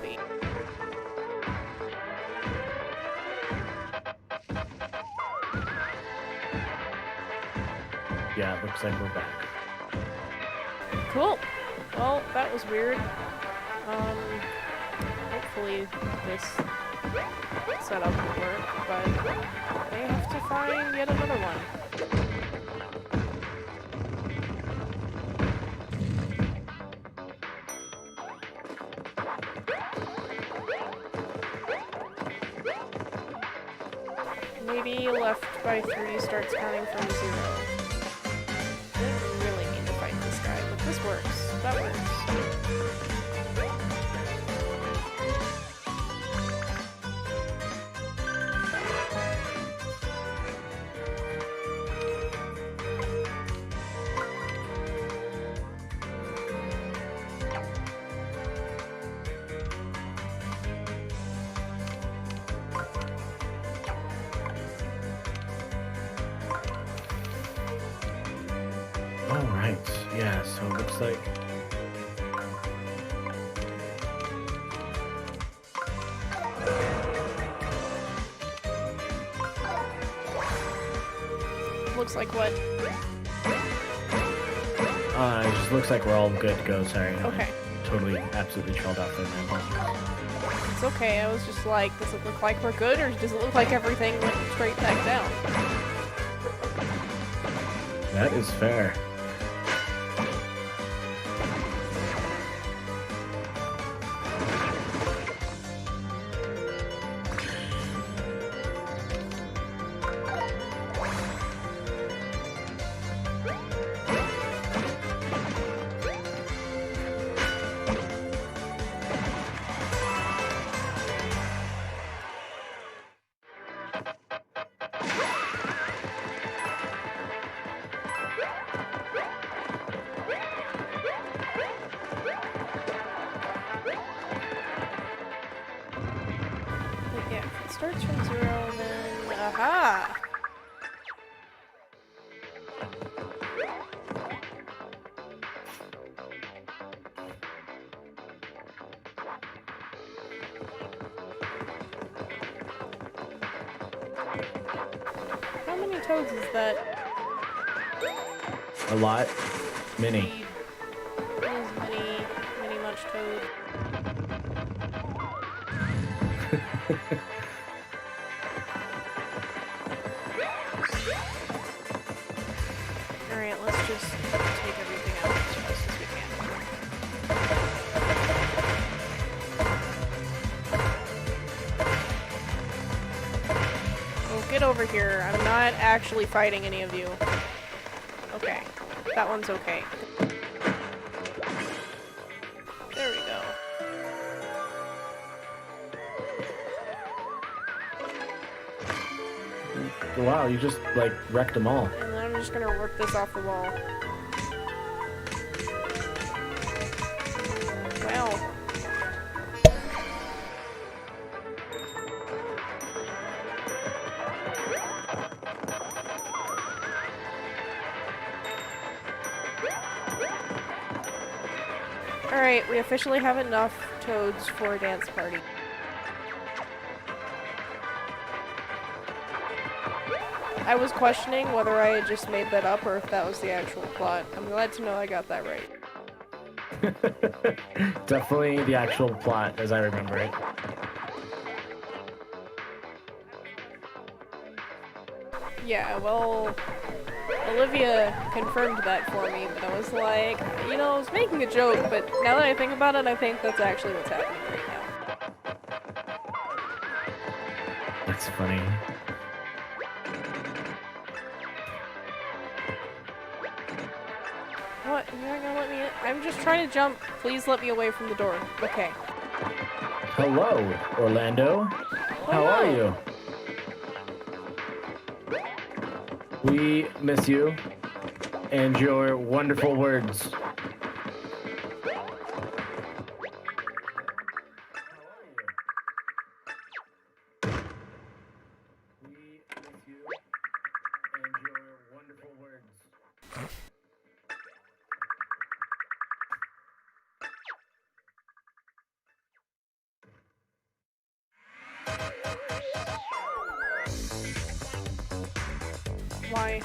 be. Yeah, it looks like we're back. Cool. Well, that was weird. Hopefully this setup will work, but they have to find yet another one. Maybe left by 3 starts counting from 0. Didn't really mean to fight this guy, but this works. That works. Alright, yeah, so it looks like... Looks like what? It just looks like we're all good to go, sorry. Okay. Totally, absolutely trolled out there, man. It's okay, I was just like, does it look like we're good, or does it look like everything went straight back down? That is fair. But yeah, if it starts from 0, then... Aha! How many toads is that? A lot. Many. Is many much toad. Alright, let's just take everything out as fast as we can. Oh, get over here. I'm not actually fighting any of you. Okay. That one's okay. There we go. Wow, you just, like, wrecked them all. And then I'm just gonna work this off the wall. Wow. Alright, we officially have enough toads for a dance party. I was questioning whether I had just made that up or if that was the actual plot. I'm glad to know I got that right. Definitely the actual plot, as I remember it. Yeah, well, Olivia confirmed that for me, but I was like, you know, I was making a joke, but now that I think about it, I think that's actually what's happening right now. That's funny. What? You're not gonna let me in? I'm just trying to jump. Please let me away from the door. Okay. Hello, Orlando. How are you? We miss you and your wonderful words. why.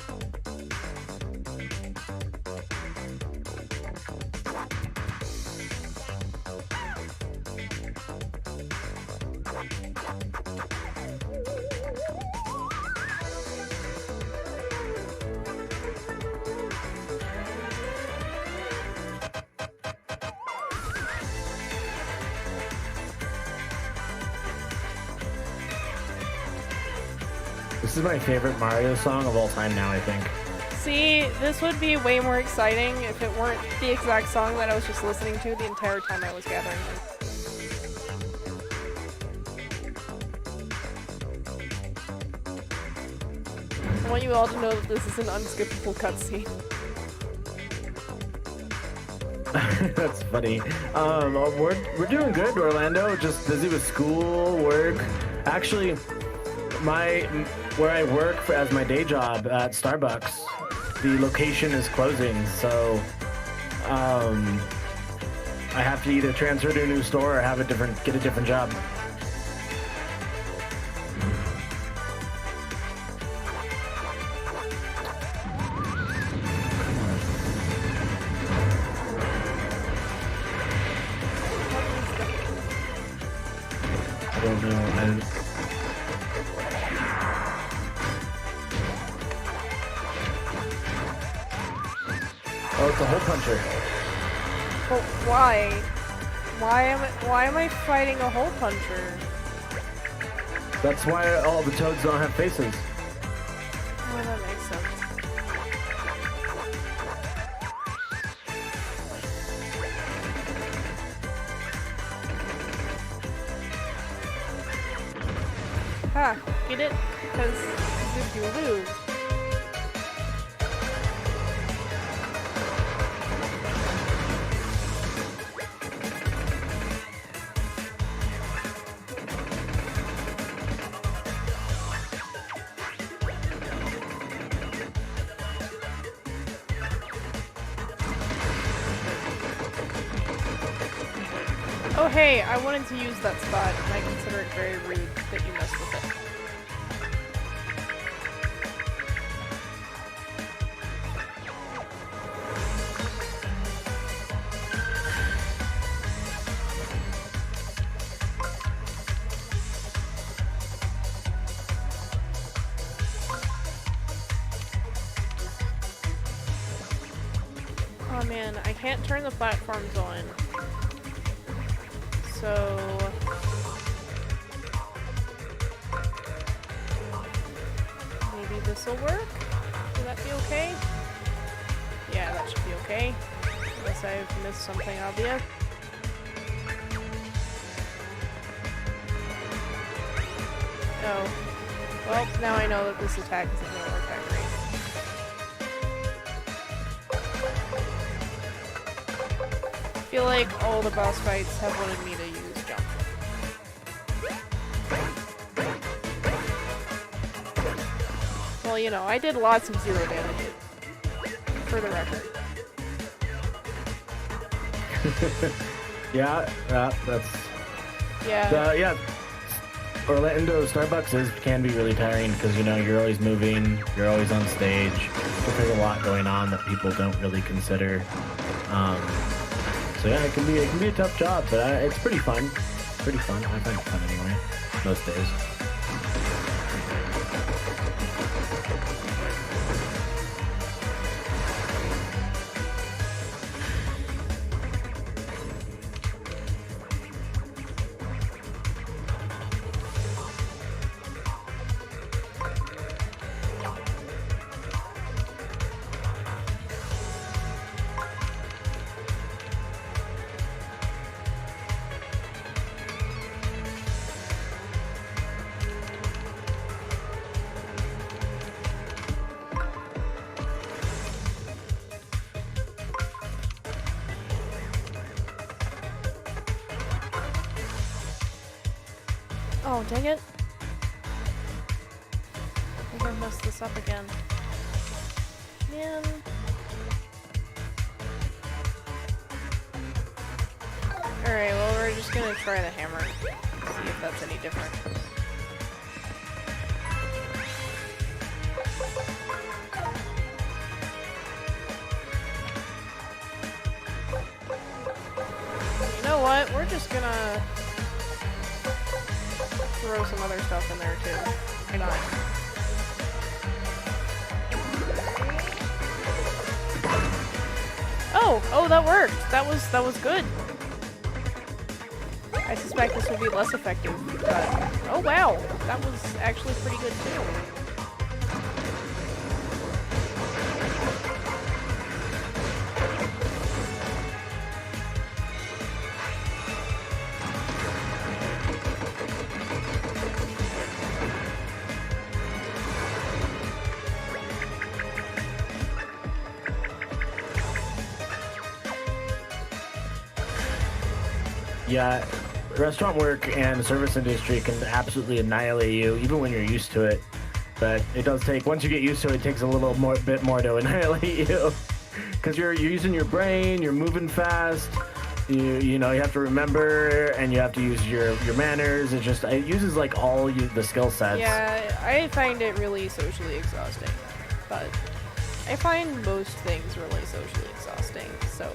This is my favorite Mario song of all time now, I think. See, this would be way more exciting if it weren't the exact song that I was just listening to the entire time I was gathering them. I want you all to know that this is an unskippable cutscene. That's funny. We're doing good, Orlando. Just busy with school, work. Actually, where I work as my day job at Starbucks, the location is closing, so I have to either transfer to a new store or get a different job. I don't know. Oh, it's a hole puncher. But why? Why am I fighting a hole puncher? That's why all the toads don't have faces. Oh, that makes sense. Ha! Get it? Because if you lose. Oh hey, I wanted to use that spot, and I consider it very rude that you messed with it. Oh man, I can't turn the platforms on. So maybe this will work? Will that be okay? Yeah, that should be okay. Unless I've missed something obvious. Oh. Well, now I know that this attack isn't going to work that great. I feel like all the boss fights have wanted me to use jump. Well, you know, I did lots of zero damage. For the record. Yeah, that's... Yeah. Yeah. Orlando Starbucks can be really tiring because, you know, you're always moving, you're always on stage. There's a lot going on that people don't really consider. So yeah, it can be a tough job, but it's pretty fun. Pretty fun. I find it fun anyway, most days. Oh, dang it. I think I messed this up again. Man. Alright, well, we're just gonna try the hammer. See if that's any different. know what? We're just gonna throw some other stuff in there too. Why not? Oh, that worked. That was good. I suspect this will be less effective, but oh wow, that was actually pretty good too. Yeah, restaurant work and the service industry can absolutely annihilate you, even when you're used to it. But it does take, once you get used to it, it takes a little bit more to annihilate you. Because you're using your brain, you're moving fast, you know, you have to remember, and you have to use your manners. It uses like all the skill sets. Yeah, I find it really socially exhausting. But I find most things really socially exhausting, so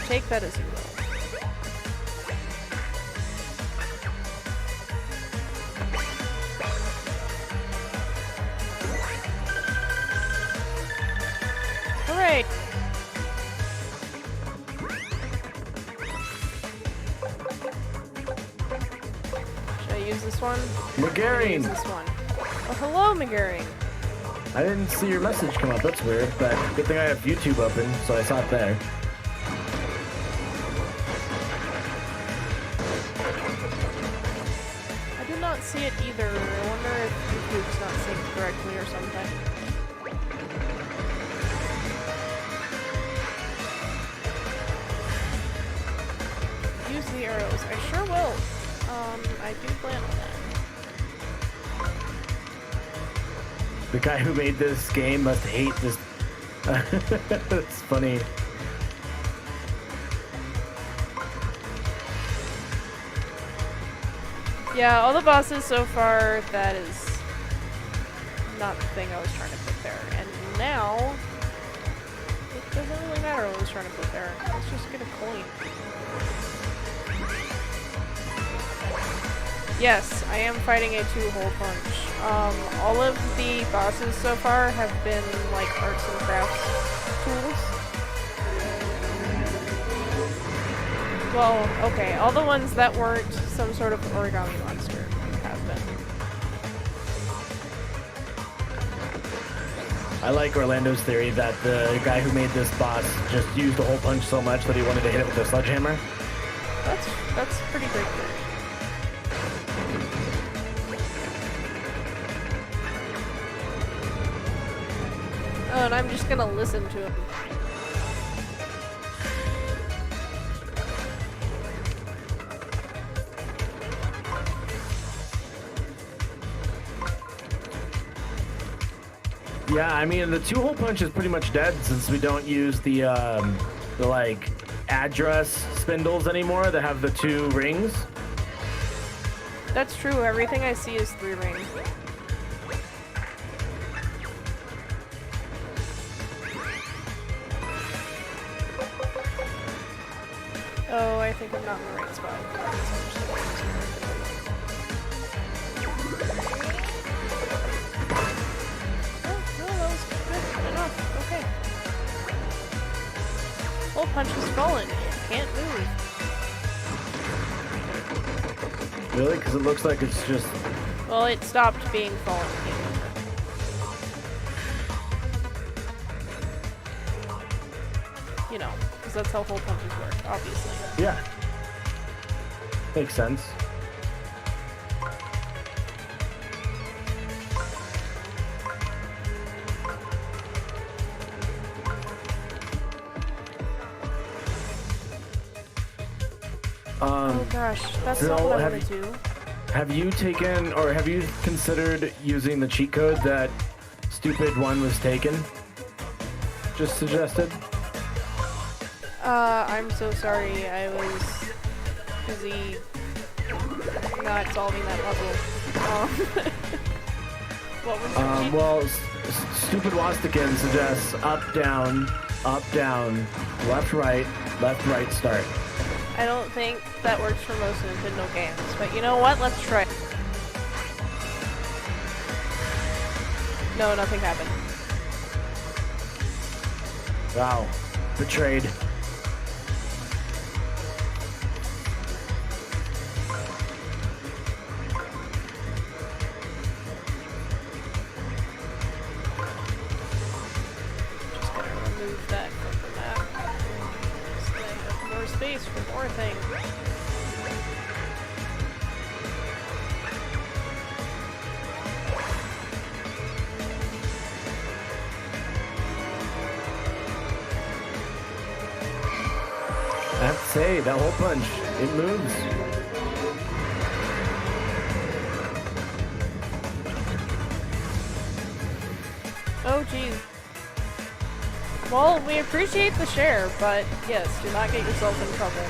take that as you will. Alright. Should I use this one? McGarring! Use this one. Oh, hello, McGarring. I didn't see your message come up, that's weird, but good thing I have YouTube open, so I saw it there. See it either. I wonder if YouTube's not synced correctly or something. Use the arrows. I sure will. I do plan on that. The guy who made this game must hate this. It's funny. Yeah, all the bosses so far, that is not the thing I was trying to put there. And now, it doesn't really matter what I was trying to put there. Let's just get a coin. Yes, I am fighting a two-hole punch. All of the bosses so far have been like arts and crafts tools. Well, okay, all the ones that weren't some sort of origami monster have been. I like Orlando's theory that the guy who made this boss just used the hole punch so much that he wanted to hit it with a sledgehammer. That's pretty great theory. Oh, and I'm just gonna listen to him. Yeah, I mean, the two-hole punch is pretty much dead since we don't use the like, address spindles anymore that have the two rings. That's true, everything I see is 3 rings. Oh, I think I'm not in the right spot. Okay. Hole punch has fallen. It can't move. Really? Because it looks like it's just... Well, it stopped being fallen. You know, because that's how hole punches work, obviously. Yeah. Makes sense. Oh gosh, that's Xill, not what I want to do. Have you taken, or have you considered using the cheat code that Stupid One was taken? Just suggested? I'm so sorry, I was busy not solving that puzzle. What was your cheat? Well, Stupid Wastikin suggests up, down, left, right, start. I don't think that works for most Nintendo games, but you know what? Let's try. No, nothing happened. Wow. Betrayed. Just gonna remove that from the map. So I have more space for more things. I have to say, that hole punch, it moves. Oh, geez. Well, we appreciate the share, but yes, do not get yourself in trouble.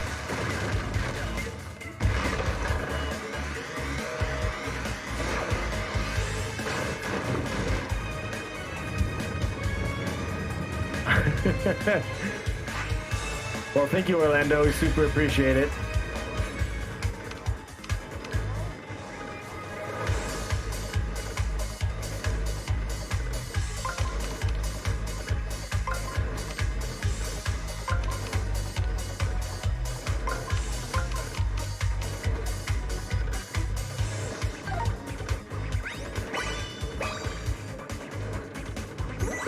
Well, thank you, Orlando. We super appreciate it.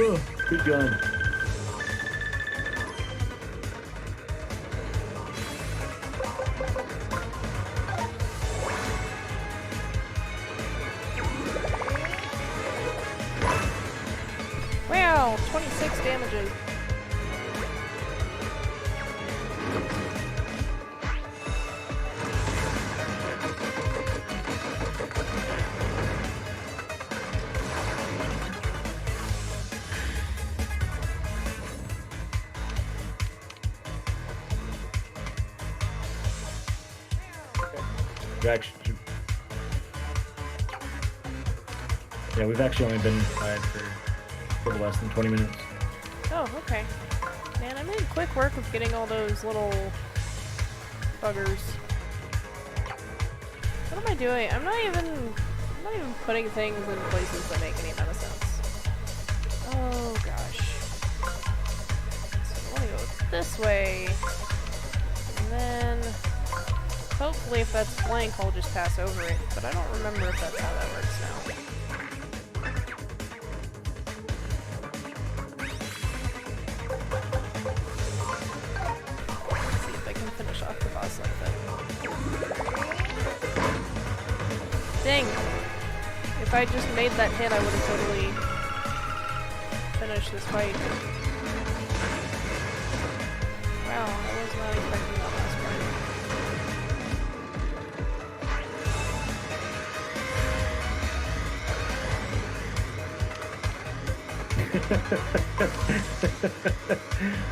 Oh, good gun. Wow, 26 damages. Yeah, we've actually only been inside for a little less than 20 minutes. Oh, okay. Man, I made quick work of getting all those little buggers. What am I doing? I'm not even putting things in places that make any amount of sense. Oh gosh. So I want to go this way, and then hopefully if that's blank, I'll just pass over it. But I don't remember if that's how that works now. Finish off the boss like that. Dang! If I just made that hit, I would have totally finished this fight. Wow, I was not expecting that last part.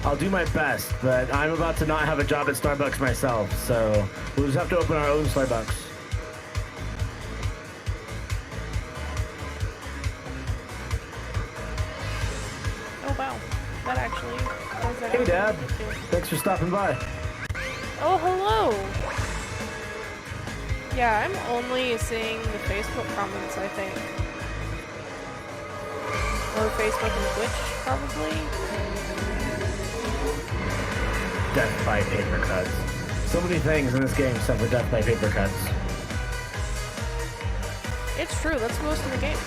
I'll do my best, but I'm about to not have a job at Starbucks myself, so we'll just have to open our own Starbucks. Oh wow, that actually does that. Hey Dad, thanks for stopping by. Oh hello! Yeah, I'm only seeing the Facebook comments, I think. Or Facebook and Twitch, probably. Death by paper cuts. So many things in this game except for death by paper cuts. It's true, that's most of the game.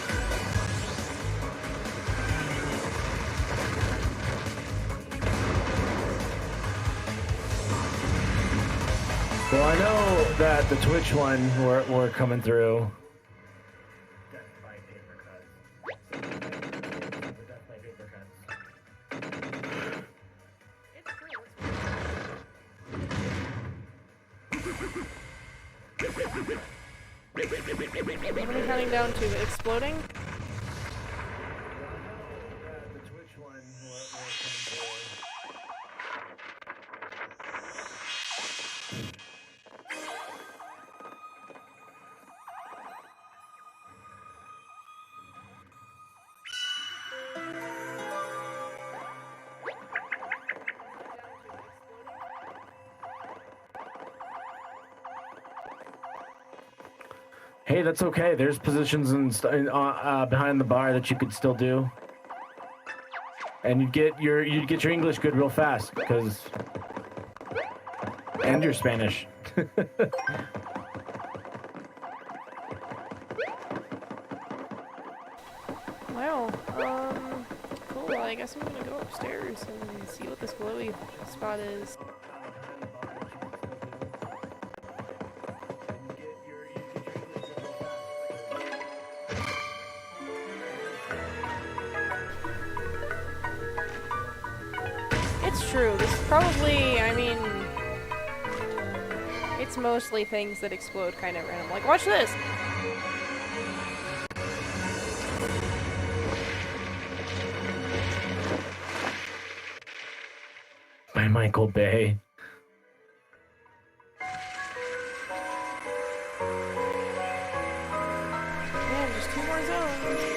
Well, I know that the Twitch one we're coming through. Death by paper cuts. Death by paper cuts. It's true, what are we counting down to? Exploding? The Twitch one we're coming through. Hey, that's okay. There's positions behind the bar that you could still do, and you'd get your English good real fast and your Spanish. Wow. Cool. I guess I'm gonna go upstairs and see what this glowy spot is. It's true. This is probably, I mean, it's mostly things that explode kind of random. Like, watch this! By Michael Bay. Man, just 2 more zones.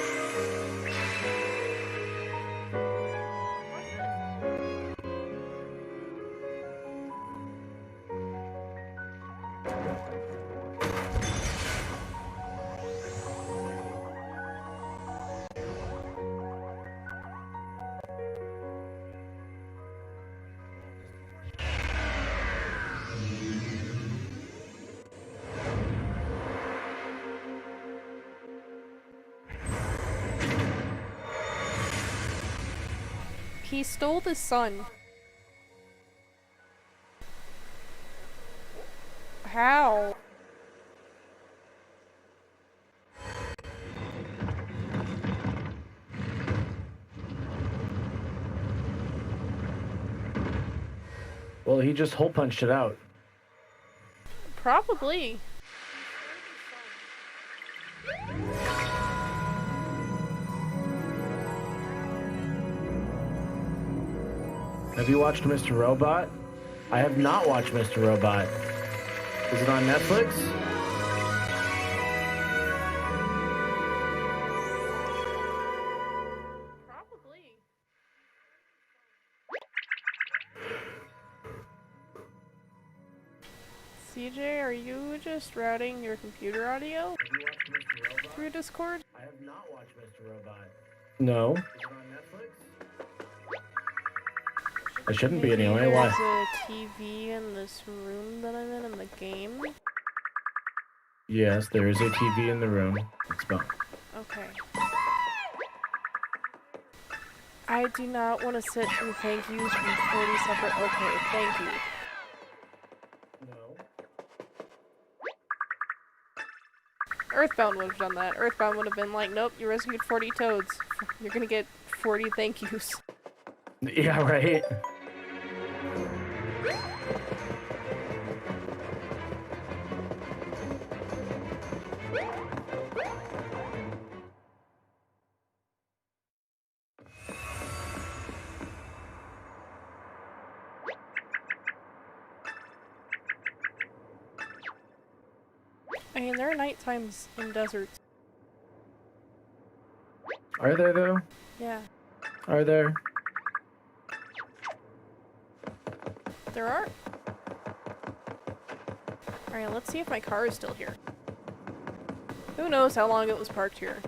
He stole the sun. How? Well, he just hole punched it out. Probably. Have you watched Mr. Robot? I have not watched Mr. Robot. Is it on Netflix? Probably. CJ, are you just routing your computer audio through Discord? I have not watched Mr. Robot. No. Is it on Netflix? It shouldn't be anyway. There's Why? a TV in this room that I'm in the game. Yes, there is a TV in the room. It's about. Okay. I do not want to sit through thank yous from 40 separate. Okay, thank you. No. Earthbound would have done that. Earthbound would have been like, nope, you rescued 40 toads. You're gonna get 40 thank yous. Yeah, right. I mean, there are night times in deserts. Are there though? Yeah, Are there? there are. Alright, let's see if my car is still here. Who knows how long it was parked here.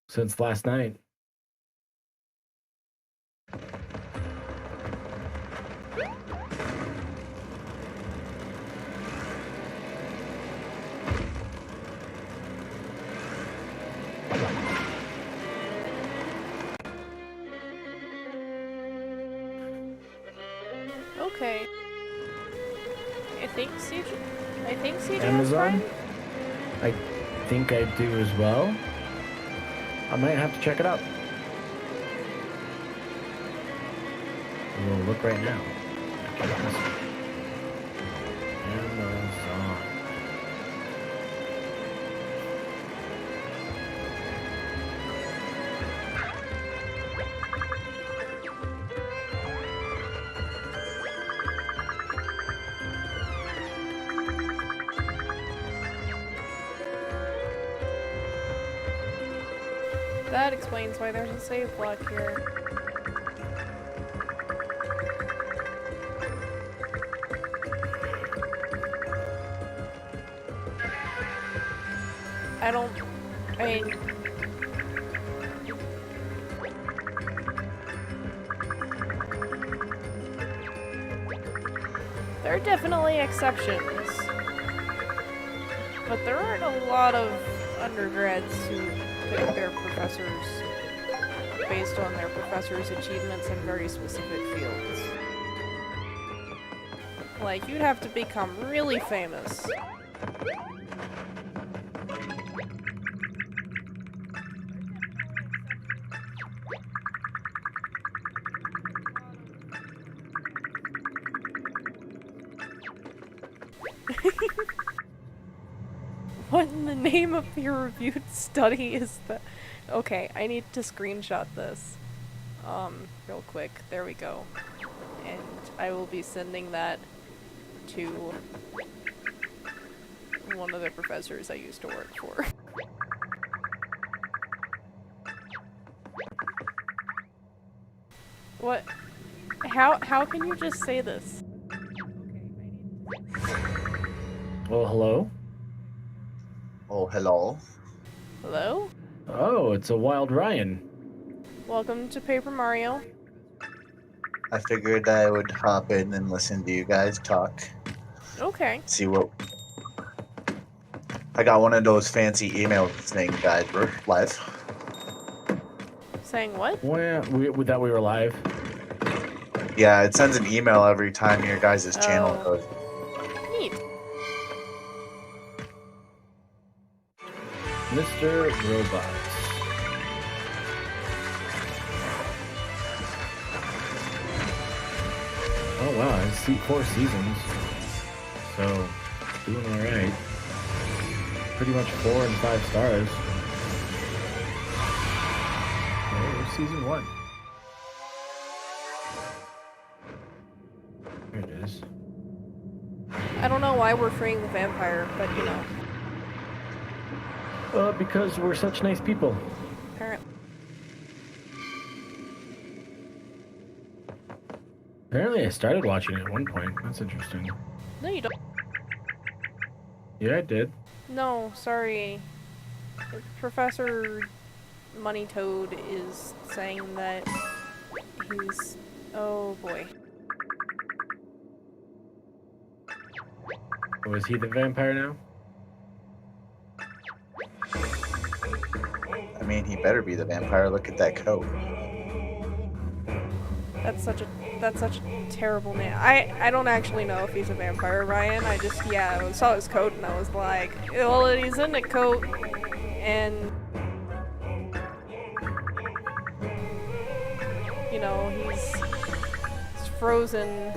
Since last night. Okay. I think CJ is Amazon? fine. I think I do as well. I might have to check it out. We'll look right now. Amazon. That explains why there's a save block here. I don't... I mean... There are definitely exceptions. But there aren't a lot of undergrads who pick their professors based on their professors' achievements in very specific fields. Like, you'd have to become really famous. What in the name of peer-reviewed study is that? Okay, I need to screenshot this. Real quick. There we go. And I will be sending that to one of the professors I used to work for. What? How can you just say this? Well, hello? Oh, hello. Hello? Oh, it's a Wild Ryan. Welcome to Paper Mario. I figured I would hop in and listen to you guys talk. Okay. See what... I got one of those fancy email thing guys. We're live. Saying what? Well, that we were live. Yeah, it sends an email every time your guys' channel Oh. goes. Neat. Mr. Robots. Oh wow, I see 4 seasons. So, doing alright. Pretty much 4 and 5 stars. There's season 1. There it is. I don't know why we're freeing the vampire, but you know. Because we're such nice people. Apparently. Apparently I started watching it at one point. That's interesting. No, you don't. Yeah, I did. No, sorry. Professor Money Toad is saying that he's... Oh boy. Was he the vampire now? I mean, he better be the vampire. Look at that coat. That's such a terrible name. I don't actually know if he's a vampire, Ryan. I just, yeah, I saw his coat and I was like, well, he's in a coat and... You know, he's frozen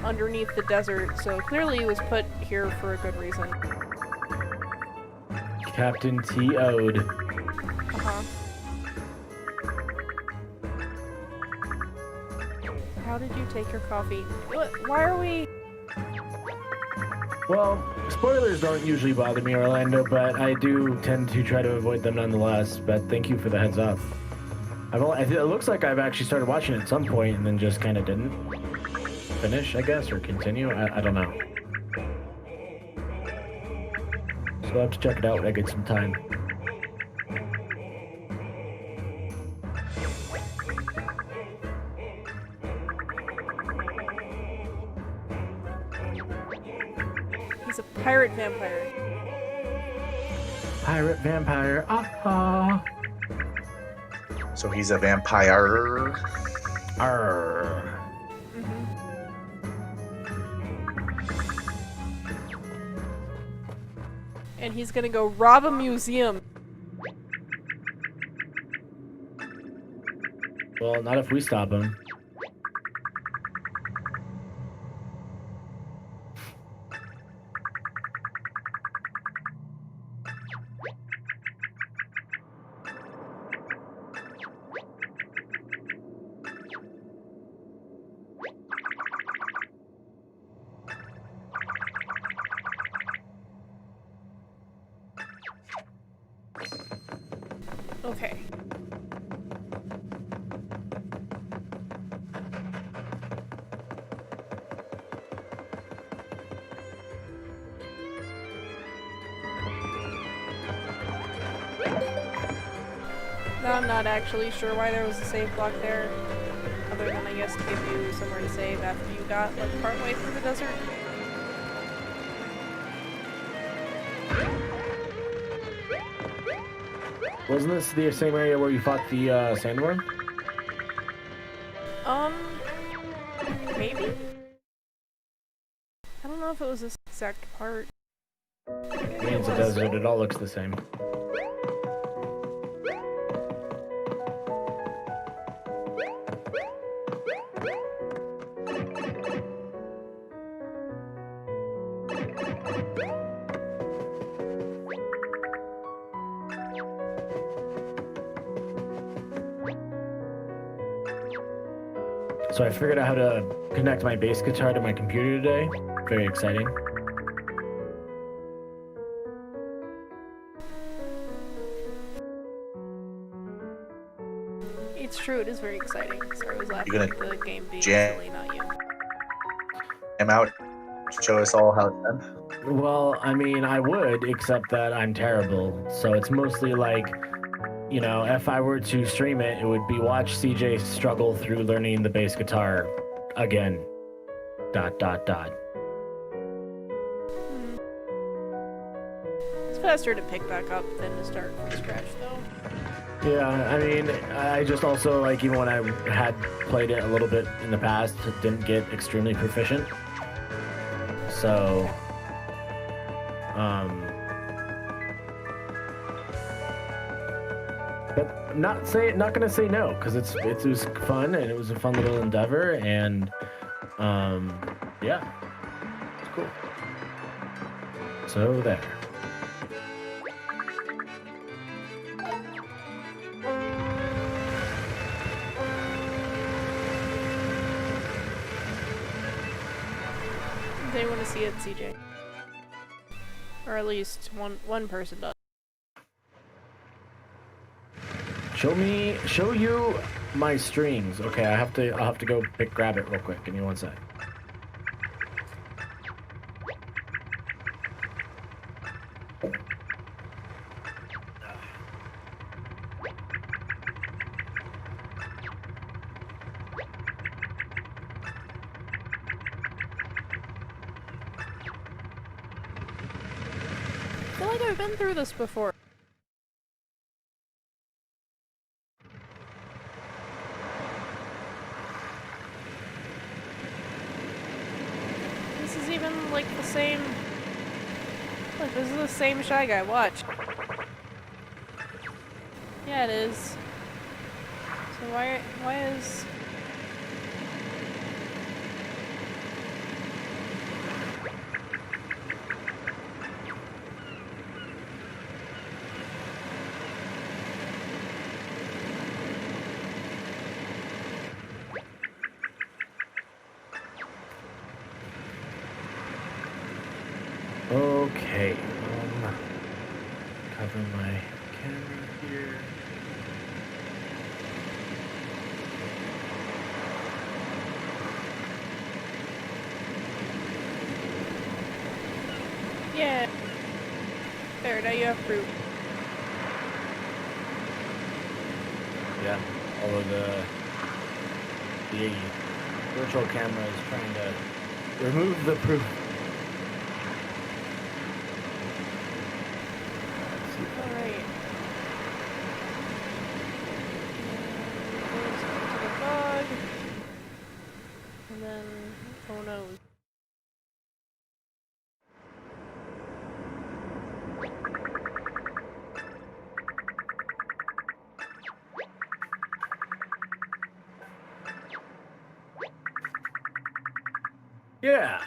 underneath the desert, so clearly he was put here for a good reason. Captain T.O.'d. Uh-huh. How did you take your coffee? What? Why are we... Well, spoilers don't usually bother me, Orlando, but I do tend to try to avoid them nonetheless. But thank you for the heads up. It looks like I've actually started watching it at some point and then just kind of didn't finish, I guess, or continue. I don't know. So I'll have to check it out when I get some time. He's a pirate vampire. Pirate vampire. Ah. So he's a vampire. Arr. And he's gonna go rob a museum. Well, not if we stop him. Okay. Now I'm not actually sure why there was a save block there, other than I guess to give you somewhere to save after you got like partway through the desert. Wasn't this the same area where you fought the sandworm? Maybe? I don't know if it was this exact part. It's a desert, it all looks the same. So I figured out how to connect my bass guitar to my computer today. Very exciting. It's true, it is very exciting. Sorry, I was laughing You're at gonna the game being jam- silly, not you. I'm out. Show us all how it's done. Well, I mean, I would, except that I'm terrible. So it's mostly like, you know, if I were to stream it, it would be watch CJ struggle through learning the bass guitar again. ... It's faster to pick back up than to start from scratch, though. Yeah, I mean, I just also, like, even when I had played it a little bit in the past, didn't get extremely proficient. So, but I'm not gonna say no, because it was fun and it was a fun little endeavor, and yeah, it's cool. So there. They want to see it, CJ. Or at least one person does. Show you my strings. Okay, I'll have to go grab it real quick. Give me one sec. I feel like I've been through this before. This is even like the same. Look, this is the same Shy Guy. Watch. Yeah, it is. So why is? Okay. Cover my camera here. Yeah. There, now you have proof. Yeah. Although the virtual camera is trying to remove the proof. Alright. To the dog. And then, oh no. Yeah.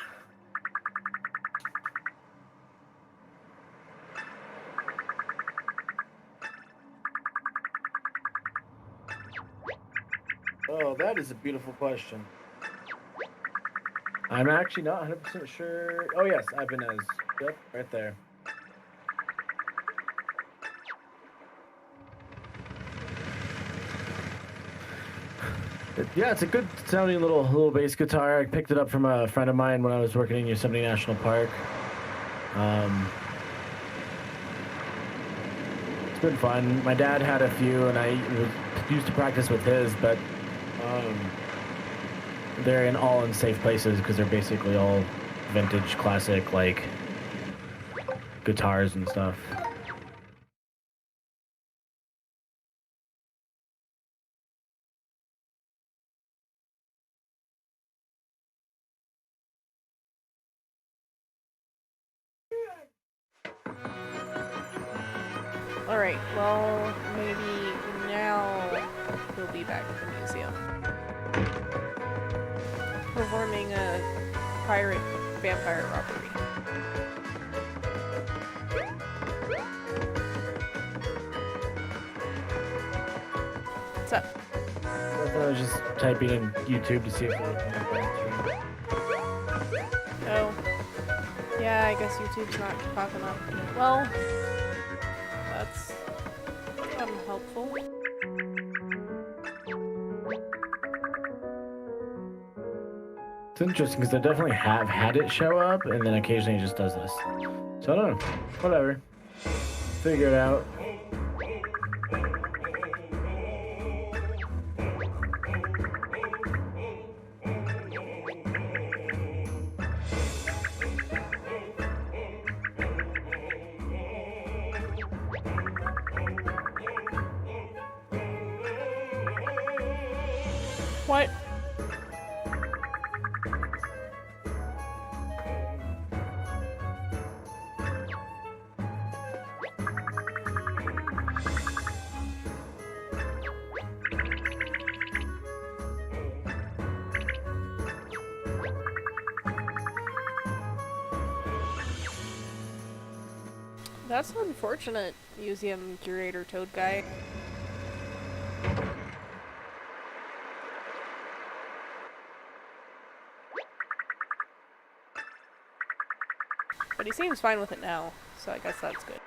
Oh, that is a beautiful question. I'm actually not 100% sure. Oh, yes, Ibanez. Yep, right there. Yeah, it's a good sounding little bass guitar. I picked it up from a friend of mine when I was working in Yosemite National Park. It's been fun. My dad had a few, and I used to practice with his, but um, they're all in safe places because they're basically all vintage, classic, like guitars and stuff. Alright, well, maybe now we'll be back at the museum. Performing a pirate vampire robbery. What's up? I was just typing in YouTube to see if there was anything. Oh. Yeah, I guess YouTube's not popping up. Well, that's unhelpful. It's interesting because I definitely have had it show up, and then occasionally it just does this. So I don't know. Whatever. Figure it out. What? That's unfortunate, museum curator Toad guy. But he seems fine with it now, so I guess that's good.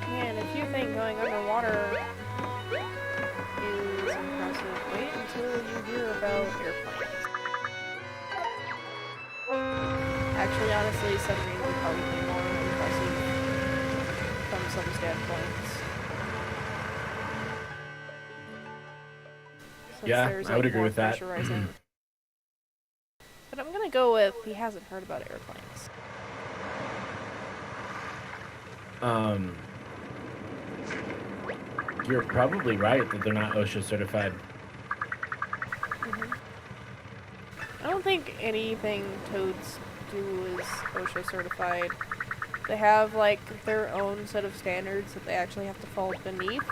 Man, if you think going underwater is impressive, wait until you hear about airplanes. Actually, honestly, submarines would probably be more impressive from some standpoints. Since Yeah, there's, I would like, agree more with that. pressurizing. But I'm gonna go with he hasn't heard about airplanes. You're probably right that they're not OSHA certified. I don't think anything Toads do is OSHA certified. They have, like, their own set of standards that they actually have to fall beneath,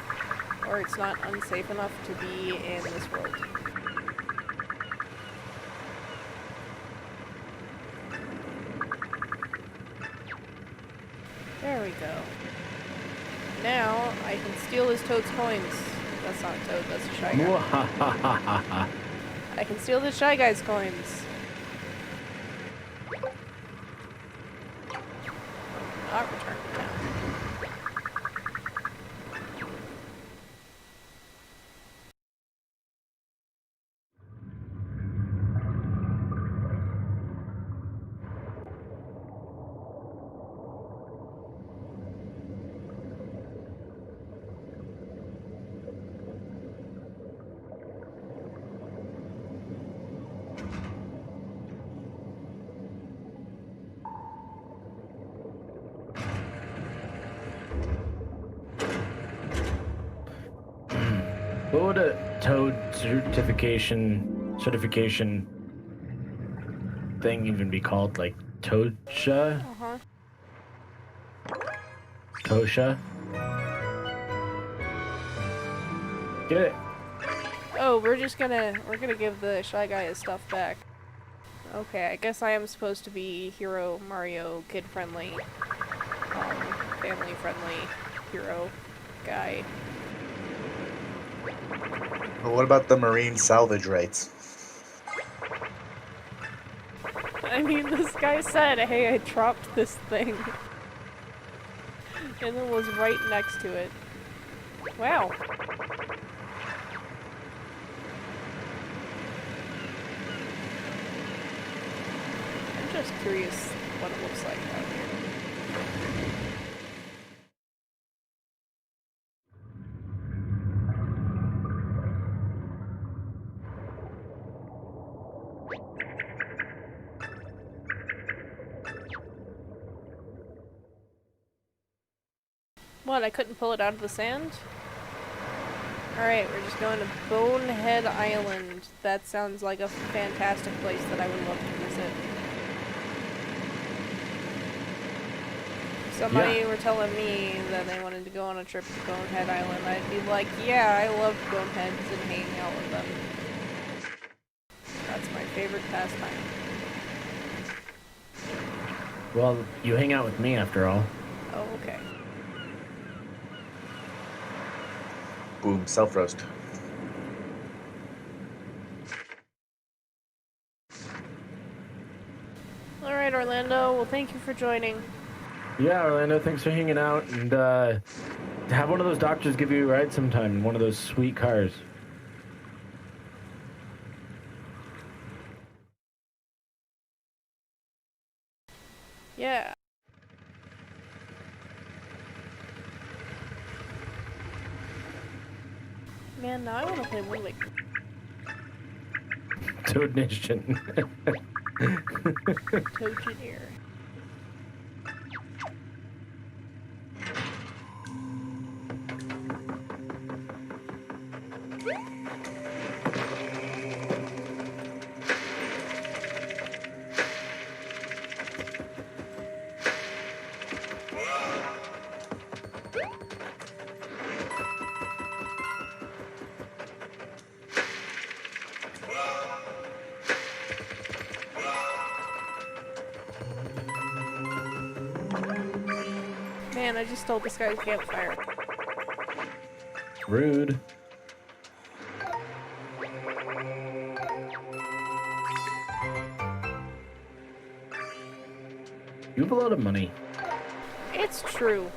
or it's not unsafe enough to be in this world. There we go. Now, I can steal his Toad's coins. That's not Toad, that's a Shy Guy. I can steal the Shy Guy's coins. Not return them now. What would a Toad certification thing even be called? Like Toadsha? Uh-huh. Kosha? Get it. Oh, we're gonna give the Shy Guy his stuff back. Okay, I guess I am supposed to be hero, Mario, kid-friendly, family-friendly hero guy. But what about the marine salvage rights? I mean, this guy said, hey, I dropped this thing. And it was right next to it. Wow. I'm just curious what it looks like out here. What, I couldn't pull it out of the sand? Alright, we're just going to Bonehead Island. That sounds like a fantastic place that I would love to visit. Somebody were telling me that they wanted to go on a trip to Bonehead Island. I'd be like, yeah, I love boneheads and hanging out with them. That's my favorite pastime. Well, you hang out with me after all. Oh, okay. Boom, self-roast. Alright, Orlando. Well, thank you for joining. Yeah, Orlando, thanks for hanging out, and have one of those doctors give you a ride sometime in one of those sweet cars. Yeah. Man, now I want to play Woodwick. Toad Nation. Toadeneer. Man, I just stole this guy's campfire. Rude. You have a lot of money. It's true.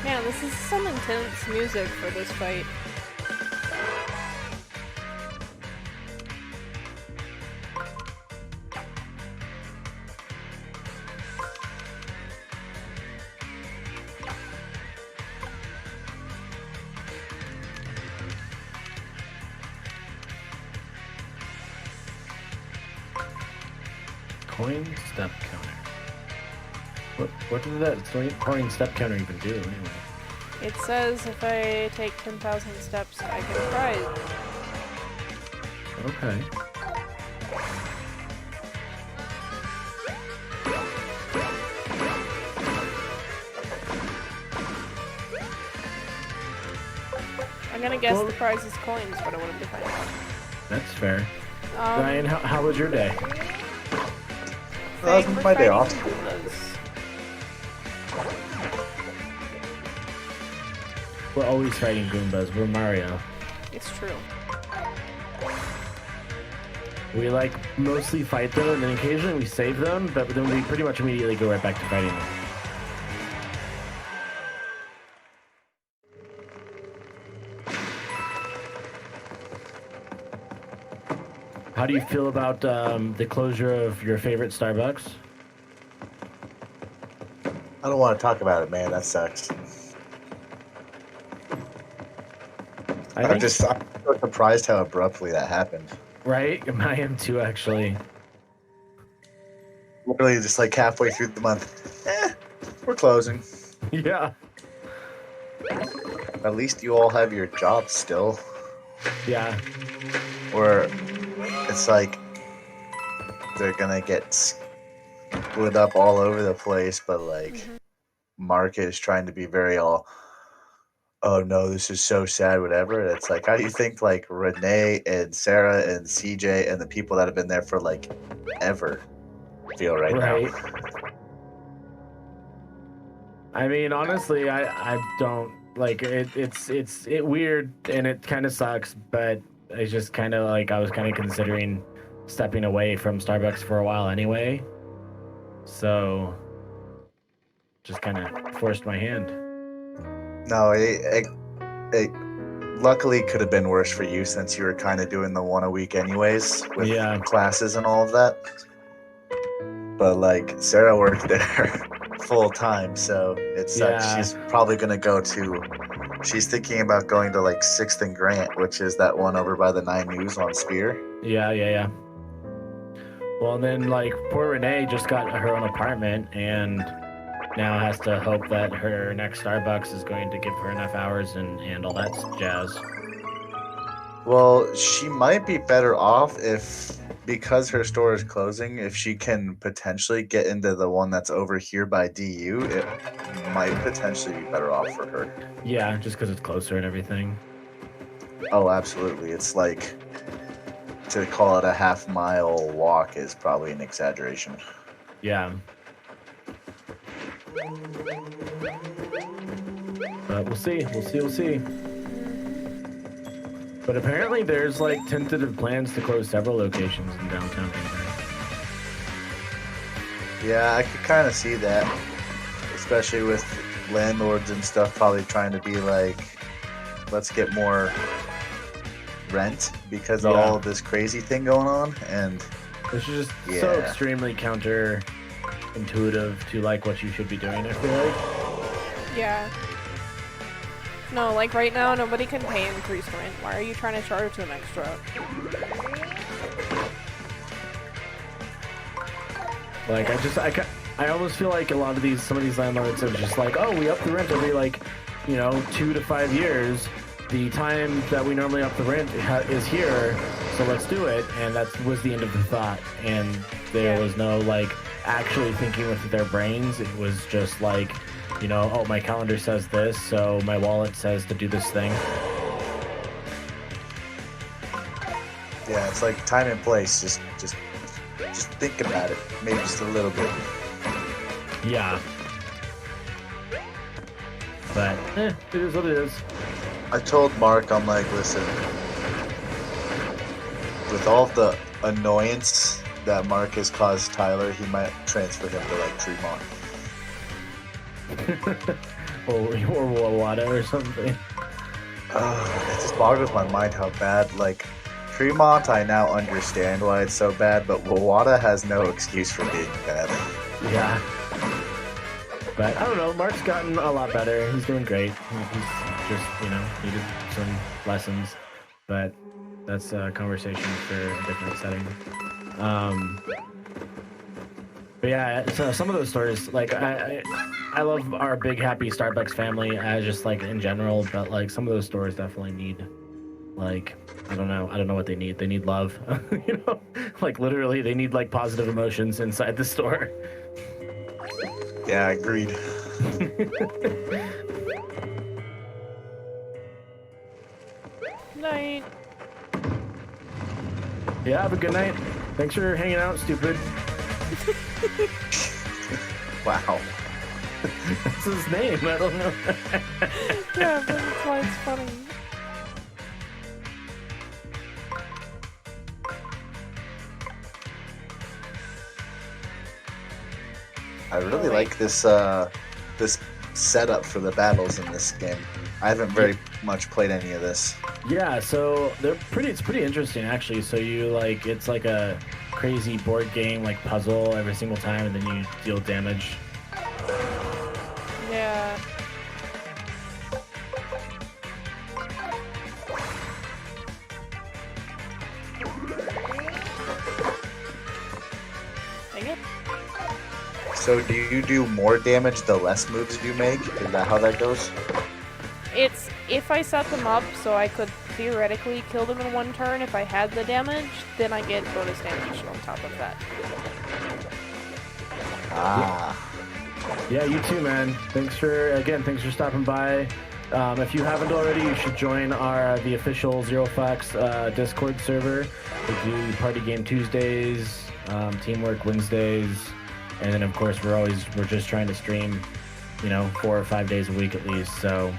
Man, this is some intense music for this fight. Coin step counter. What did that coin step counter even do anyway? It says if I take 10,000 steps, I get a prize. Okay. I'm gonna guess the prize is coins, but I wanted to find out. That's fair. Ryan, how was your day? That was my day off. We're always fighting Goombas. We're Mario. It's true. We like mostly fight them, and then occasionally we save them, but then we pretty much immediately go right back to fighting them. How do you feel about the closure of your favorite Starbucks? I don't want to talk about it, man. That sucks. I'm so surprised how abruptly that happened. Right? I am too, actually. Literally just like halfway through the month. We're closing. Yeah. At least you all have your jobs still. Yeah. Or it's like they're gonna get split up all over the place, but like Mark is trying to be very all, oh no, this is so sad, whatever. And it's like, how do you think like Renee and Sarah and CJ and the people that have been there for like ever feel right now? I mean, honestly, I don't like it. It's weird and it kind of sucks, but it's just kind of like I was kind of considering stepping away from Starbucks for a while anyway, so just kind of forced my hand. No, it luckily could have been worse for you since you were kind of doing the one a week anyways with classes and all of that. But like Sarah worked there full time, so it sucks. Yeah. She's probably gonna go to. She's thinking about going to like 6th and Grant, which is that one over by the 9 News on Spear. Yeah. Well, then like poor Renee just got her own apartment and now has to hope that her next Starbucks is going to give her enough hours and all that jazz. Well, she might be better off because her store is closing, if she can potentially get into the one that's over here by DU, it might potentially be better off for her. Yeah, just because it's closer and everything. Oh, absolutely. It's like, to call it a half-mile walk is probably an exaggeration. Yeah. But we'll see. But apparently there's like tentative plans to close several locations in downtown Denver. Yeah, I could kind of see that, especially with landlords and stuff probably trying to be like, let's get more rent because of all of this crazy thing going on, and it's just so extremely counterintuitive to like what you should be doing, I feel like. Yeah. No, like right now, nobody can pay increased rent. Why are you trying to charge them extra? Like, I almost feel like some of these landlords are just like, oh, we up the rent every 2 to 5 years. The time that we normally up the rent is here, so let's do it. And that was the end of the thought. And there was no actually thinking with their brains. It was just like, oh, my calendar says this, so my wallet says to do this thing. Yeah, it's like time and place. Just think about it, maybe just a little bit. Yeah. But it is what it is. I told Mark, I'm like, listen, with all the annoyance that Mark has caused Tyler, he might transfer him to Tremont. or Wawada or something. It just boggles my mind how bad, Tremont, I now understand why it's so bad, but Wawada has no excuse for being bad. Yeah. But I don't know, Mark's gotten a lot better. He's doing great. He's just, needed some lessons. But that's a conversation for a different setting. But yeah, so some of those stores, I love our big happy Starbucks family as just in general, but some of those stores definitely need I don't know what they need. They need love. Literally they need positive emotions inside the store. Yeah, agreed. Night. Yeah, have a good night. Thanks for hanging out, stupid. Wow. That's his name. I don't know. Yeah, but that's why it's funny. I really like this this setup for the battles in this game. I haven't very much played any of this. Yeah, so it's pretty interesting actually. So you like it's like a crazy board game like puzzle every single time, and then you deal damage. Yeah. Dang it. So do you do more damage the less moves you make? Is that how that goes? It's if I set them up so I could theoretically kill them in one turn if I had the damage, then I get bonus damage on top of that. Ah. Yeah, you too, man. Thanks for stopping by. If you haven't already, you should join the official Zero Fox Discord server. We do party game Tuesdays, teamwork Wednesdays, and then of course we're just trying to stream, 4 or 5 days a week at least. So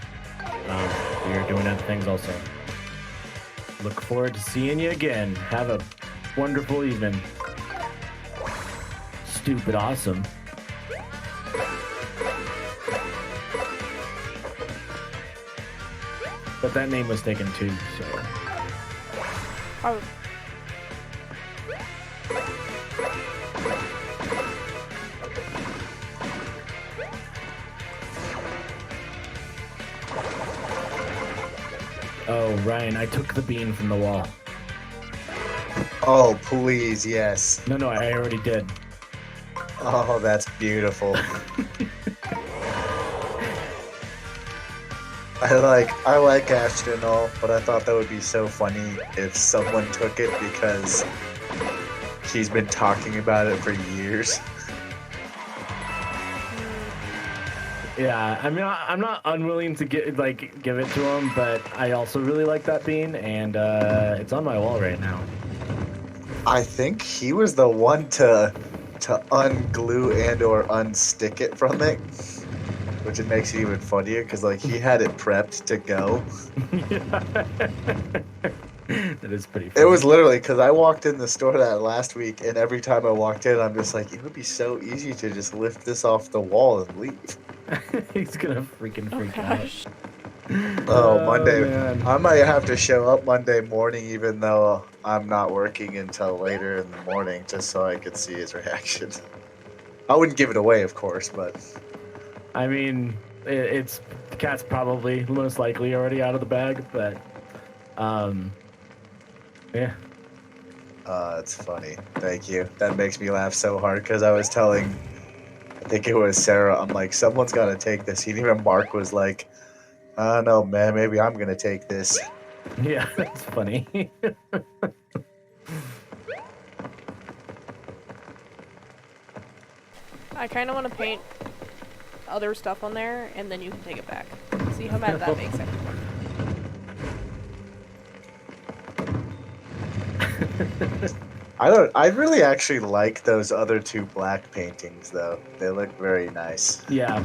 we're doing other things also. Look forward to seeing you again. Have a wonderful evening. Stupid awesome. But that name was taken too, so. Oh. Oh, Ryan, I took the bean from the wall. Oh, please, yes. No, I already did. Oh, that's beautiful. I like Ashton and all, but I thought that would be so funny if someone took it because she's been talking about it for years. Yeah, I mean, I'm not unwilling to give it to him, but I also really like that bean, and it's on my wall right now. I think he was the one to unglue and or unstick it from it, which it makes it even funnier because he had it prepped to go. That is pretty funny. It was literally because I walked in the store that last week, and every time I walked in, I'm just like, it would be so easy to just lift this off the wall and leave. He's gonna freaking freak out. Oh, Monday. Man. I might have to show up Monday morning, even though I'm not working until later in the morning, just so I could see his reaction. I wouldn't give it away, of course, but. I mean, the cat's probably most likely already out of the bag, but. Yeah. It's funny. Thank you. That makes me laugh so hard because I was telling, I think it was Sarah, I'm like, someone's got to take this. And even Mark was like, I don't know, man, maybe I'm going to take this. Yeah, that's funny. I kind of want to paint other stuff on there, and then you can take it back. See how mad that makes everyone. I really actually like those other two black paintings though. They look very nice. Yeah.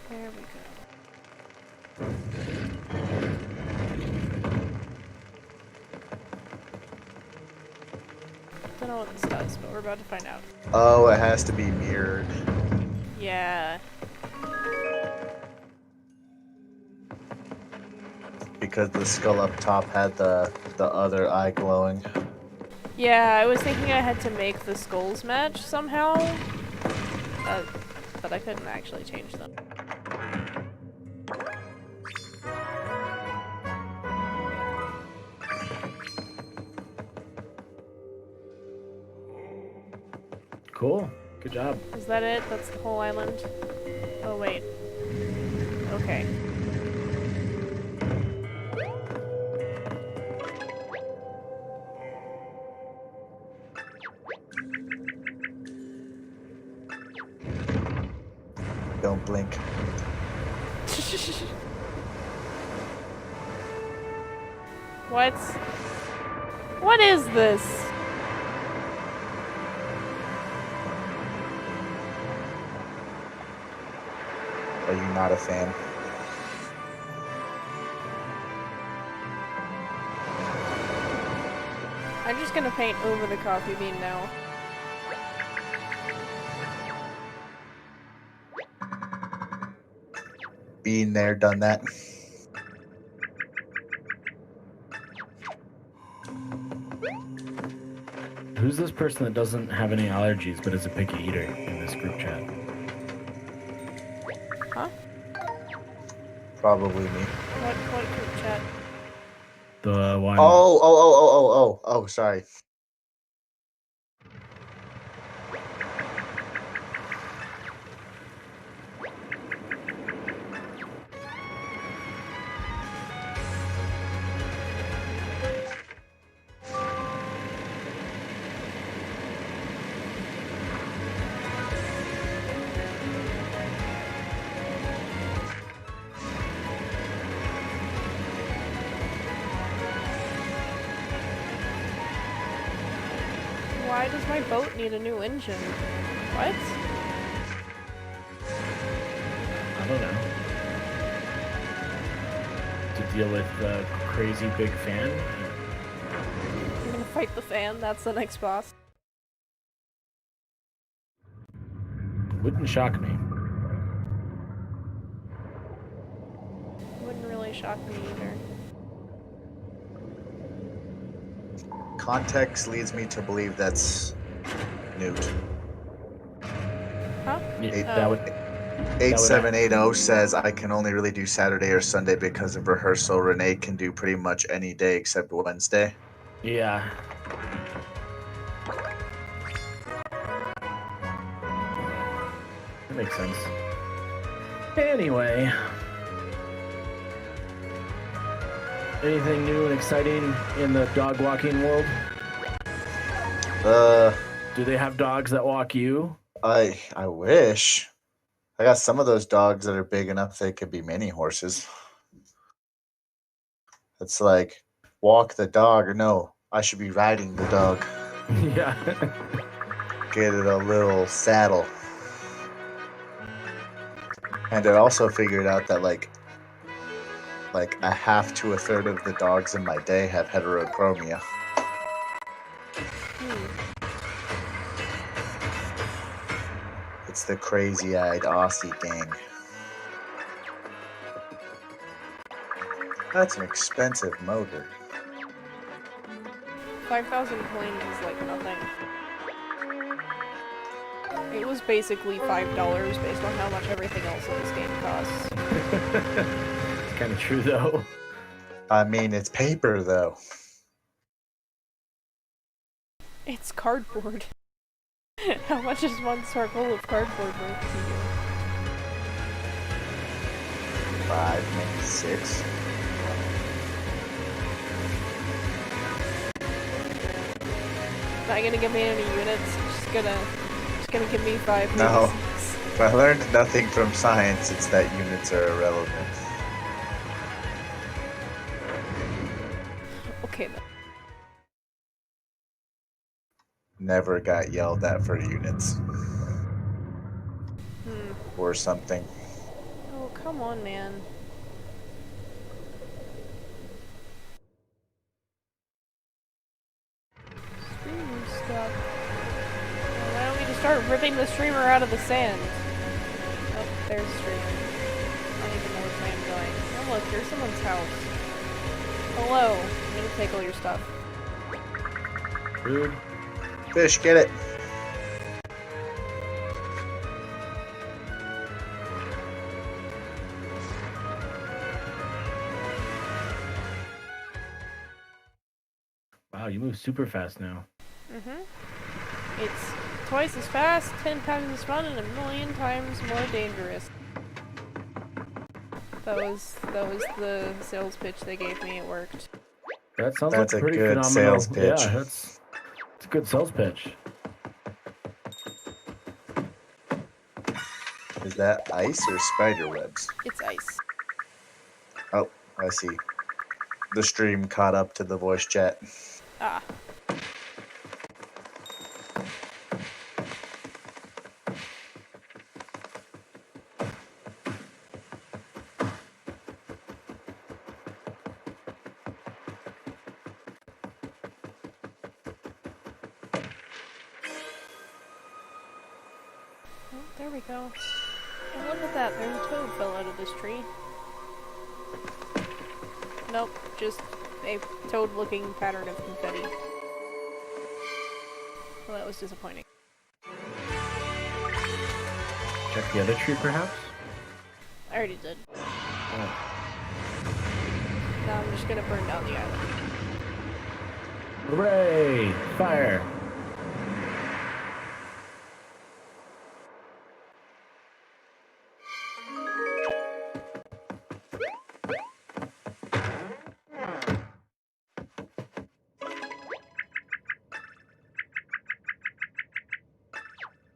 There we go. Don't know what this does, but we're about to find out. Oh, it has to be mirrored. Yeah. Because the skull up top had the other eye glowing. Yeah, I was thinking I had to make the skulls match somehow, but I couldn't actually change them. Cool. Good job. Is that it? That's the whole island? Oh, wait. Okay. Don't blink. What? What is this? not a fan. I'm just gonna paint over the coffee bean now. Been there, done that. Who's this person that doesn't have any allergies but is a picky eater in this group chat? Huh? Probably me. What group chat? The one... Oh, sorry. Why does my boat need a new engine? What? I don't know. To deal with the crazy big fan? I'm gonna fight the fan, that's the next boss. Wouldn't shock me. Wouldn't really shock me either. Context leads me to believe that's Newt. Huh? Yeah, that would... 8780 says, I can only really do Saturday or Sunday because of rehearsal. Renee can do pretty much any day except Wednesday. Yeah. That makes sense. Anyway. Anything new and exciting in the dog walking world? Do they have dogs that walk you? I wish. I got some of those dogs that are big enough they could be mini horses. It's like, walk the dog, or no, I should be riding the dog. Yeah. Get it a little saddle. And I also figured out that like a half to a third of the dogs in my day have heterochromia. It's the crazy-eyed Aussie gang. That's an expensive motor. 5,000 coins is like nothing. It was basically $5 based on how much everything else in this game costs. It's kind of true, though. I mean, it's paper, though. It's cardboard. How much is one circle of cardboard worth to you? 5, maybe 6. Not gonna give me any units. Just gonna give me 5. No. 6. If I learned nothing from science, it's that units are irrelevant. Okay then. Never got yelled at for units. Or something. Oh, come on, man. Stream stuff. Why don't we just start ripping the streamer out of the sand? Oh, there's a streamer. I don't even know where I'm going. Oh look, here's someone's house. Hello. I'm gonna take all your stuff. Rude. Fish, get it. Wow, you move super fast now. It's twice as fast, 10 times as fun, and a million times more dangerous. That was the sales pitch they gave me. It worked. That sounds That's like a pretty good phenomenal. sales pitch. Yeah, it's a good sales pitch. Is that ice or spider webs? It's ice. Oh, I see. The stream caught up to the voice chat. Ah. There we go. Oh, look at that. There's a toad fell out of this tree. Nope, just a toad-looking pattern of confetti. Well, that was disappointing. Check the other tree, perhaps? I already did. Oh. Now I'm just gonna burn down the island. Hooray! Fire!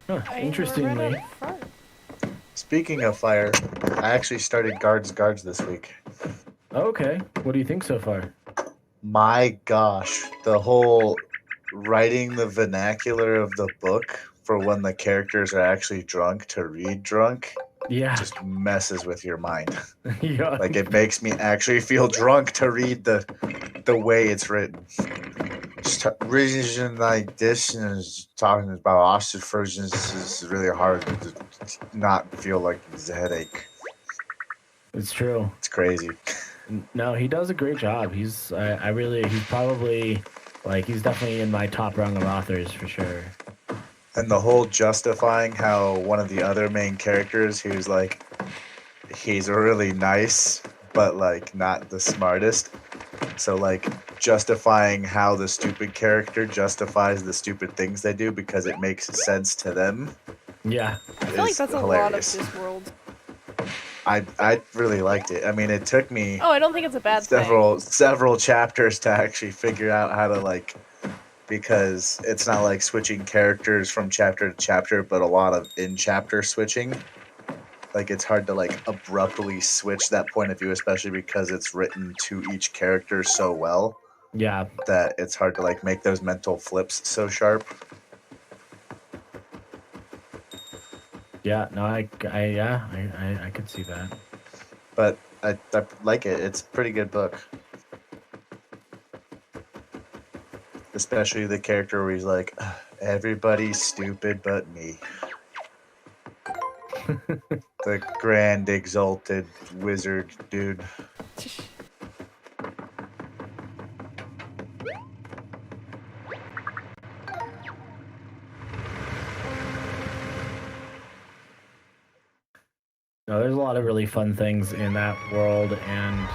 Huh, interestingly. Speaking of fire, I actually started Guards this week. Okay, what do you think so far? My gosh, the whole writing the vernacular of the book for when the characters are actually drunk to read drunk, just messes with your mind. Yeah. Like, it makes me actually feel drunk to read the way it's written. Reading like this and talking about Austin versions is really hard to not feel like it's a headache. It's true. It's crazy. No, he does a great job. He's probably, like, he's definitely in my top rung of authors for sure. And the whole justifying how one of the other main characters, who's like, he's really nice, but like not the smartest. So like justifying how the stupid character justifies the stupid things they do because it makes sense to them. Yeah. I feel like that's hilarious. A lot of this world. I really liked it. I mean, it took me I don't think it's a bad several chapters to actually figure out how to, like, because it's not like switching characters from chapter to chapter, but a lot of in-chapter switching. Like, it's hard to, like, abruptly switch that point of view, especially because it's written to each character so well. Yeah. That it's hard to, like, make those mental flips so sharp. Yeah, no, I could see that. But I like it. It's a pretty good book. Especially the character where he's like, everybody's stupid but me. The grand exalted wizard dude. No, there's a lot of really fun things in that world, and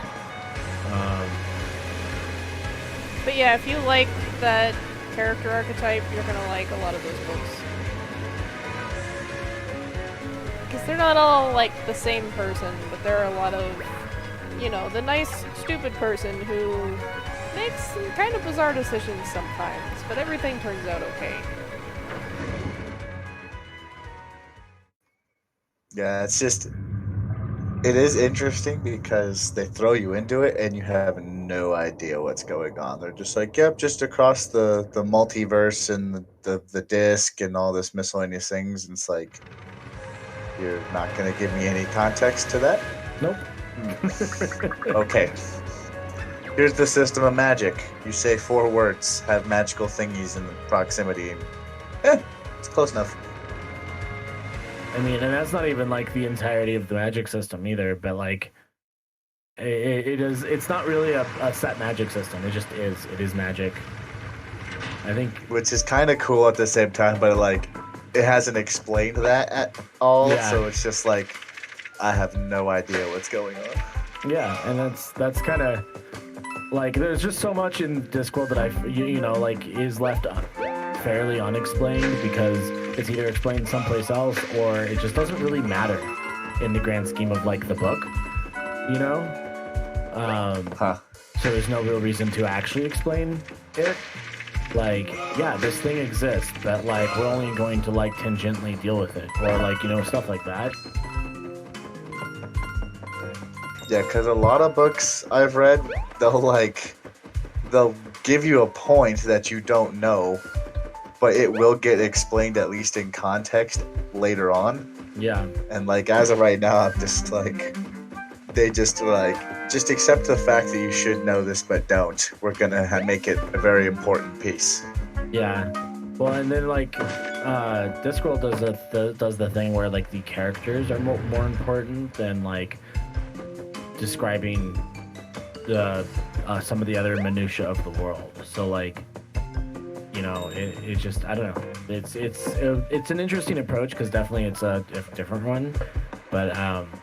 but yeah, if you like that character archetype, you're gonna like a lot of those books. Because they're not all like the same person, but there are a lot of, you know, the nice, stupid person who makes some kind of bizarre decisions sometimes, but everything turns out okay. Yeah, it's just, it is interesting because they throw you into it and you have no idea what's going on. They're just like, yep, just across the multiverse and the disc and all this miscellaneous things. And it's like, you're not going to give me any context to that? Nope. Okay. Here's the system of magic. You say 4 words, have magical thingies in the proximity. It's close enough. I mean, and that's not even like the entirety of the magic system either, but like it's not really a set magic system. It just is. It is magic. I think, which is kind of cool at the same time, but like it hasn't explained that at all, so it's just like I have no idea what's going on. Yeah, and that's kind of like there's just so much in Discworld that you know, like is left fairly unexplained because it's either explained someplace else or it just doesn't really matter in the grand scheme of like the book, you know? So there's no real reason to actually explain it. Like, yeah, this thing exists, but like we're only going to like tangentially deal with it, or like, you know, stuff like that. Yeah, because a lot of books I've read, they'll give you a point that you don't know, but it will get explained at least in context later on. Yeah. And like as of right now, I'm just like, they just accept the fact that you should know this, but don't. We're gonna make it a very important piece. Yeah. Well, and then like Discworld does the thing where like the characters are more important than like describing the some of the other minutia of the world. So like, you know, it just, I don't know. It's an interesting approach because definitely it's a different one, but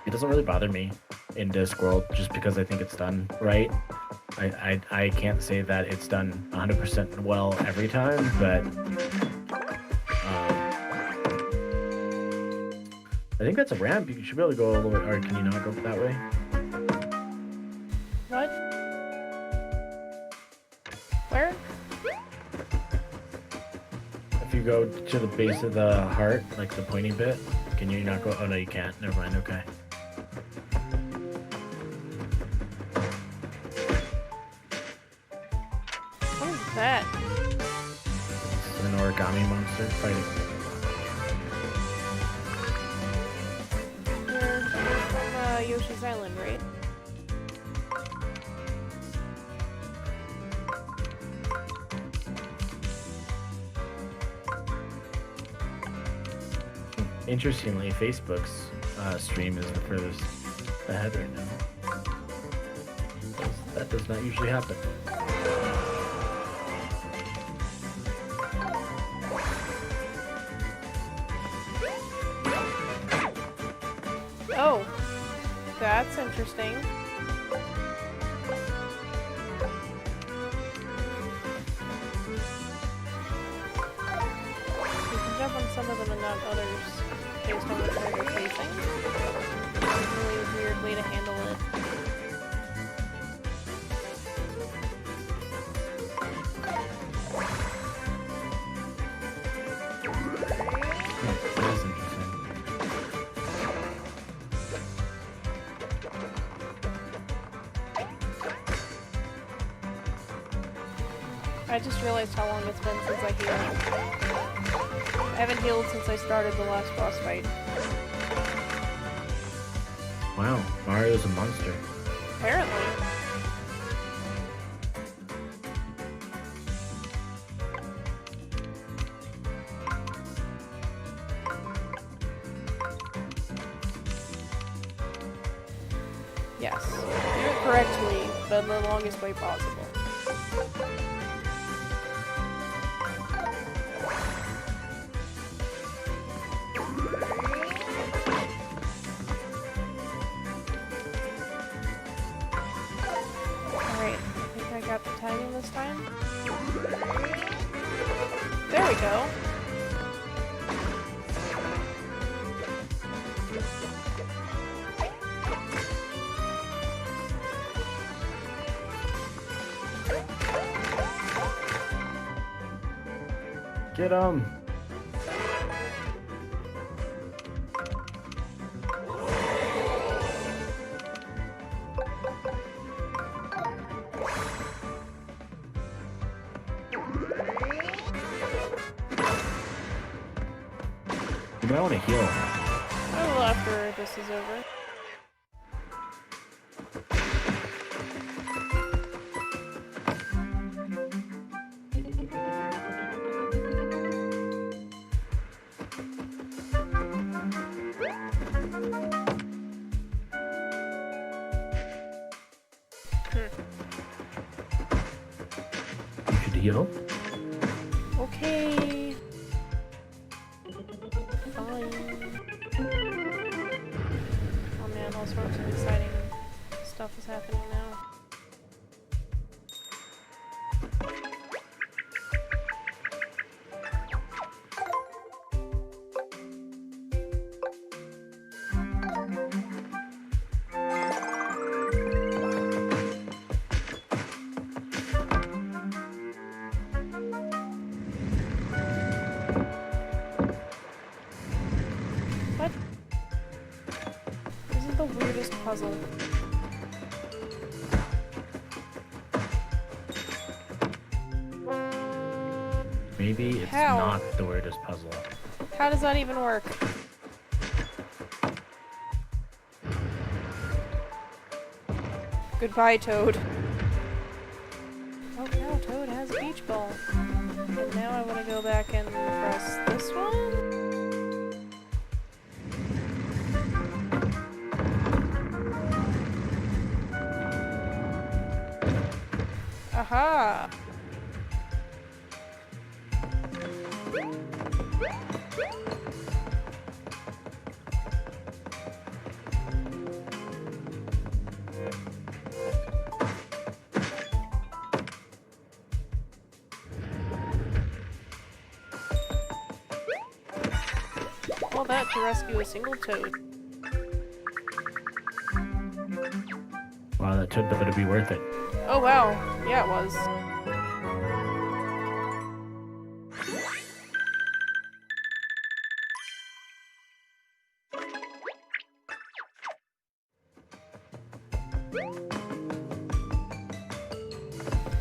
it doesn't really bother me in Discworld just because I think it's done right. I can't say that it's done 100% well every time, but I think that's a ramp. You should be able to go a little bit, or can you not go that way? What? Where? If you go to the base of the heart, like the pointy bit, can you not go? Oh no, you can't. Never mind. Okay. What is that? It's an origami monster fighting. You're from Yoshi's Island, right? Interestingly, Facebook's stream is the furthest ahead right now. That does not usually happen. Oh, that's interesting. You can jump on some of them and not others based on which way they're facing. It's a really weird way to handle it. That is interesting. I just realized how long it's been since I healed. I haven't healed since I started the last boss fight. Wow, Mario's a monster. Apparently. Yes. Do it correctly, but in the longest way possible. Alright, I think I got the timing this time. There we go. Get him! You might want to heal. I will after this is over. You should heal. Okay. Fine. Oh man, all sorts of exciting stuff is happening now. What? This is the weirdest puzzle. Maybe it's How? not the weirdest puzzle. How does that even work? Goodbye, Toad. Oh no, Toad has a beach ball. And now I want to go back and press this one. Aha! All that to rescue a single toad. Wow, that toad better be worth it. Oh wow, yeah it was.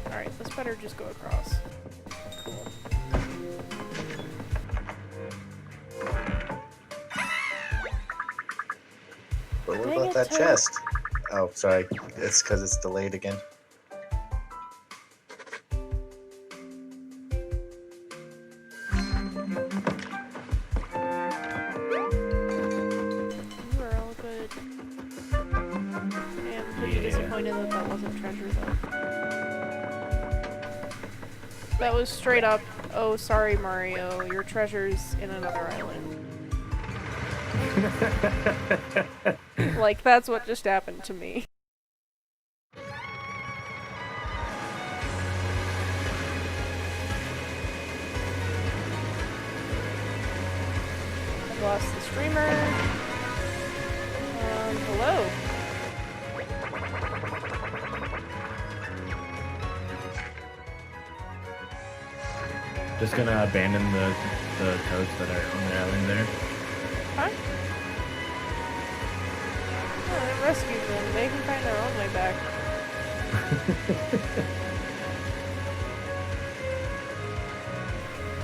Alright, this better just go across. Cool. But what about that chest? Oh, sorry. It's because it's delayed again. You are all good. Yeah, I'm pretty disappointed that that wasn't treasure though. That was straight up, oh sorry Mario, your treasure's in another island. Like, that's what just happened to me. I've lost the streamer. Hello. Just gonna abandon the toads that are on the island there. Huh? Oh, I rescued them. They can find their own way back.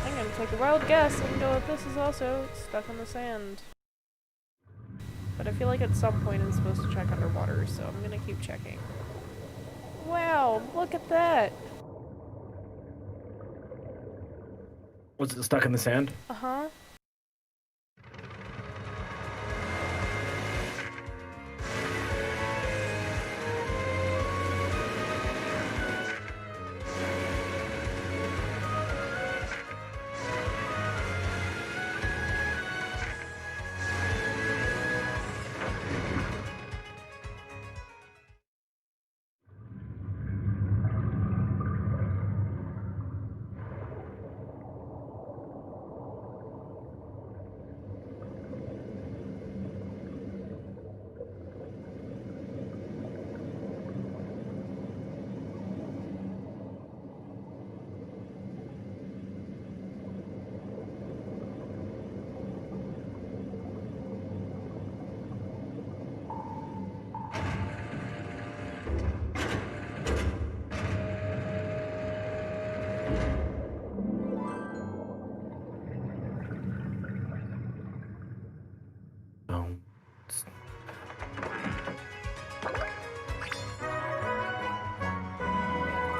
I'm gonna take a wild guess and go if this is also stuck in the sand. But I feel like at some point it's supposed to check underwater, so I'm gonna keep checking. Wow, look at that! Was it stuck in the sand? Uh-huh.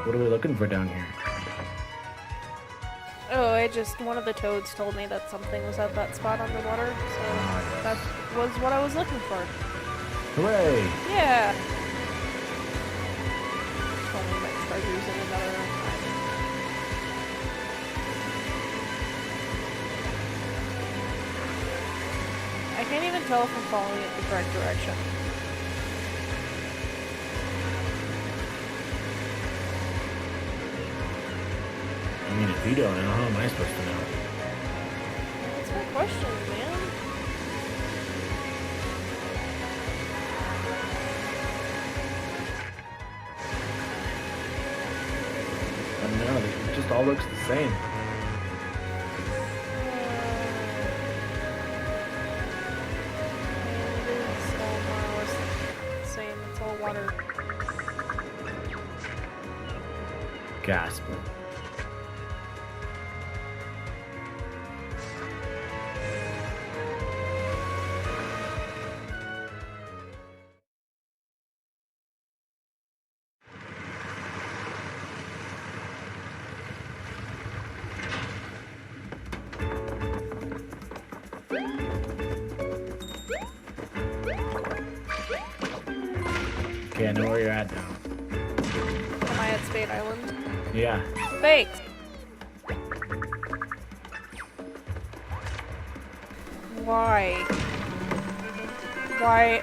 What are we looking for down here? Oh, one of the toads told me that something was at that spot underwater, so that was what I was looking for. Hooray! Yeah! Told me that treasure's in another island. I can't even tell if I'm following it the correct direction. I mean, if you don't know, how am I supposed to know? That's my question, man. I don't know, it just all looks the same. It is all more or less the same. It's all water. Gasp. Okay, I know where you're at now. Am I at Spade Island? Yeah. Thanks! Why? Why?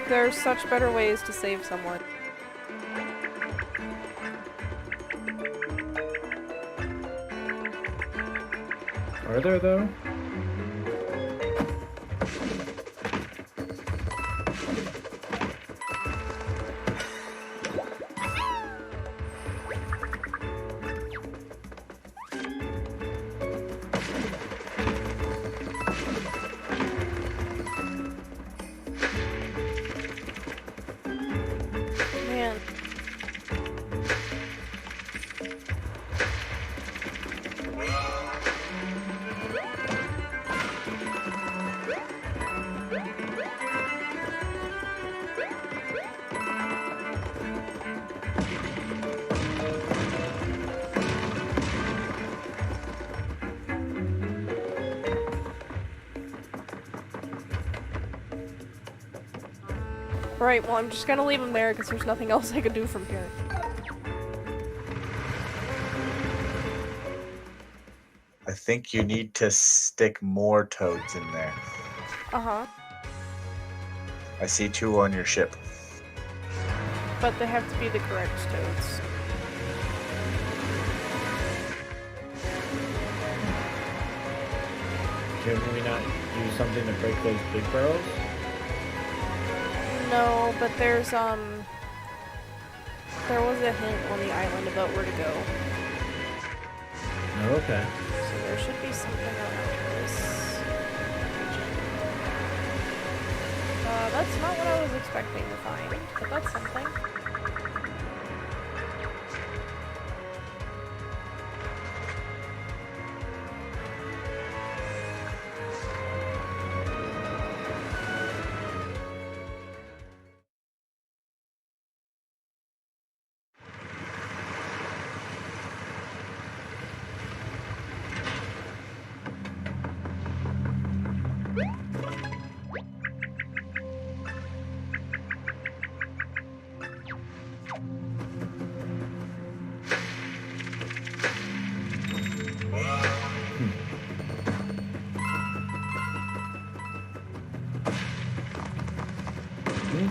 There's such better ways to save someone. Are there, though? Man. Right, well I'm just gonna leave him there because there's nothing else I can do from here. I think you need to stick more toads in there. Uh-huh. I see 2 on your ship. But they have to be the correct toads. Can we not use something to break those big barrels? No, but there was a hint on the island about where to go. Oh, okay. So there should be something around this region. That's not what I was expecting to find, but that's something.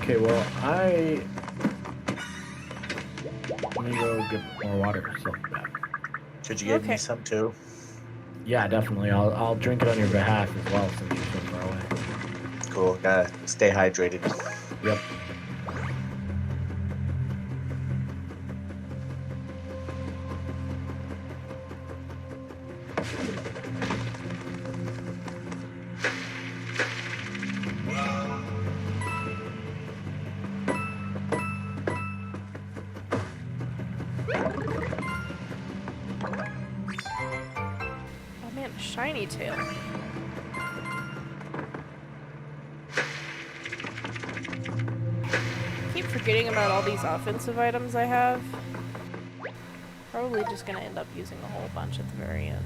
Okay, well, let me go get more water, so back. Could you give me some too? Yeah, definitely. I'll drink it on your behalf as well, since you're so far away. Cool. Gotta stay hydrated. Yep. Shiny tail. Keep forgetting about all these offensive items I have. Probably just gonna end up using a whole bunch at the very end.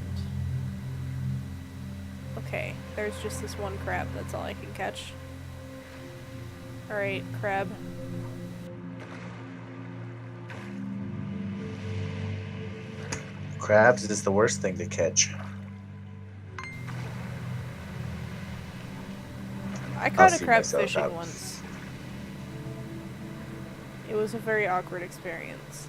Okay, there's just this one crab, that's all I can catch. Alright, crab. Crabs is the worst thing to catch. I caught a crab fishing once. It was a very awkward experience.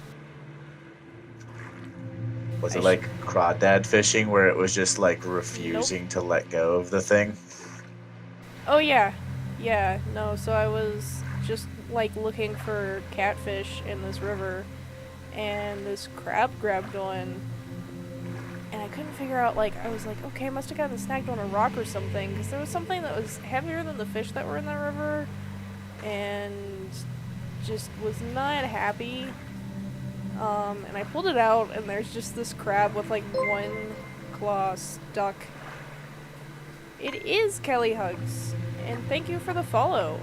Was it like crawdad fishing where it was just like refusing to let go of the thing? Oh yeah. Yeah, no, so I was just like looking for catfish in this river and this crab grabbed one and I couldn't figure out, like, I was like, okay, I must have gotten snagged on a rock or something because there was something that was heavier than the fish that were in the river and just was not happy. And I pulled it out and there's just this crab with like one claw stuck. It is Kelly Hugs, and thank you for the follow.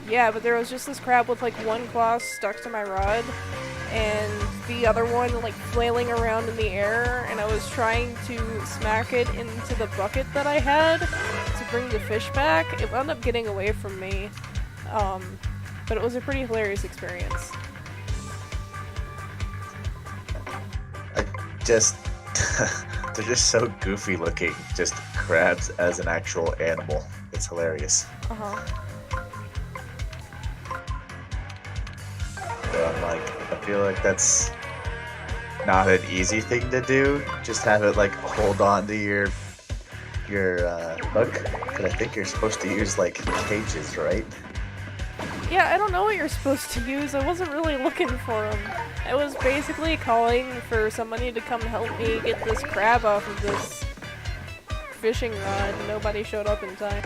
Yeah, but there was just this crab with like one claw stuck to my rod and the other one like flailing around in the air, and I was trying to smack it into the bucket that I had to bring the fish back, it wound up getting away from me. But it was a pretty hilarious experience. They're just so goofy looking, just crabs as an actual animal. It's hilarious. Uh-huh. So I'm like, I feel like that's not an easy thing to do. Just have it like hold on to your hook. But I think you're supposed to use like cages, right? Yeah, I don't know what you're supposed to use. I wasn't really looking for them. I was basically calling for somebody to come help me get this crab off of this fishing rod, and nobody showed up in time.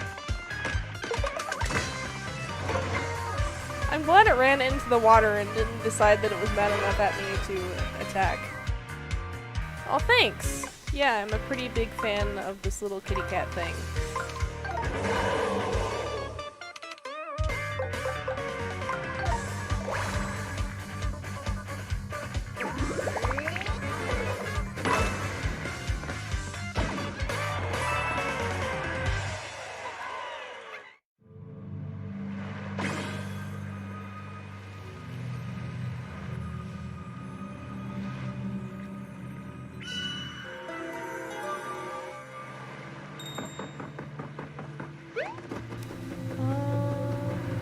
I'm glad it ran into the water and didn't decide that it was mad enough at me to attack. Oh, thanks! Yeah, I'm a pretty big fan of this little kitty cat thing.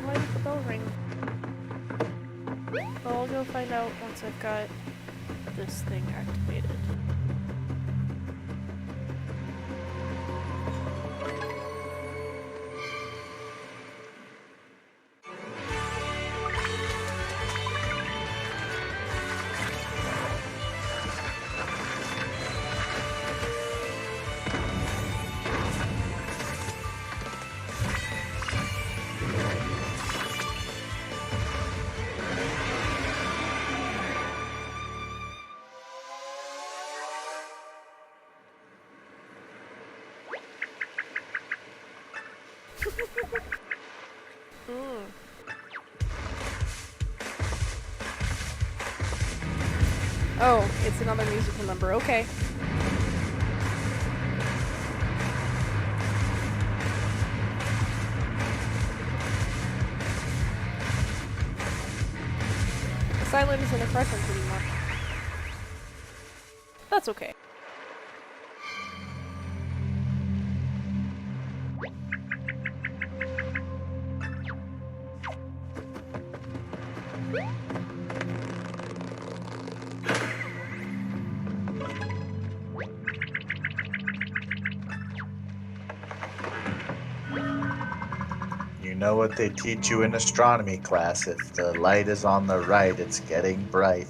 Why did the bell ring? Well, I'll go find out once I've got this thing activated. Oh, it's another musical number. Okay. Silent isn't a presence anymore. That's okay. You know what they teach you in astronomy class. If the light is on the right, it's getting bright.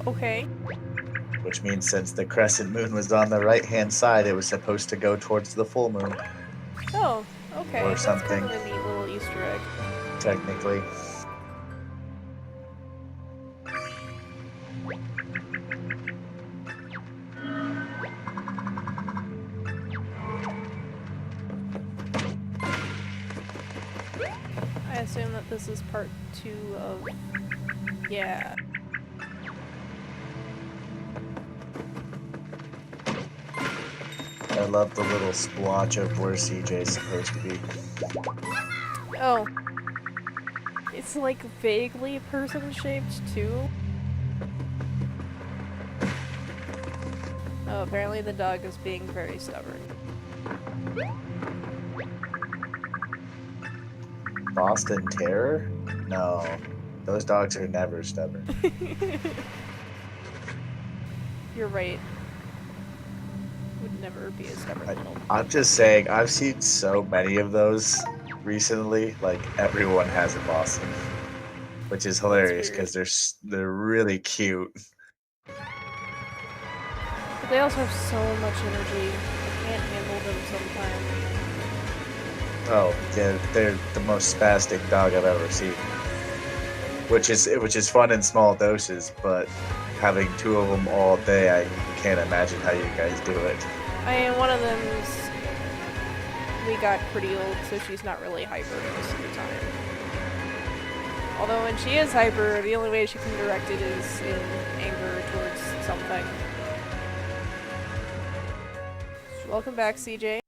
Okay. Which means since the crescent moon was on the right-hand side, it was supposed to go towards the full moon. Oh, okay. Or That's something. kind of a neat little Easter egg. Technically. I assume that this is part 2 of... Yeah. I love the little splotch of where CJ's supposed to be. Oh. It's like vaguely person-shaped too. Oh, apparently the dog is being very stubborn. Boston Terror? No. Those dogs are never stubborn. You're right. Would never be a stubborn little. I'm just saying, I've seen so many of those recently. Like, everyone has a Boston. Which is hilarious, because they're really cute. But they also have so much energy. I can't handle them sometimes. Oh, yeah, they're the most spastic dog I've ever seen. Which is fun in small doses, but having 2 of them all day, I can't imagine how you guys do it. I mean, one of them's... We got pretty old, so she's not really hyper most of the time. Although when she is hyper, the only way she can direct it is in anger towards something. welcome back, CJ.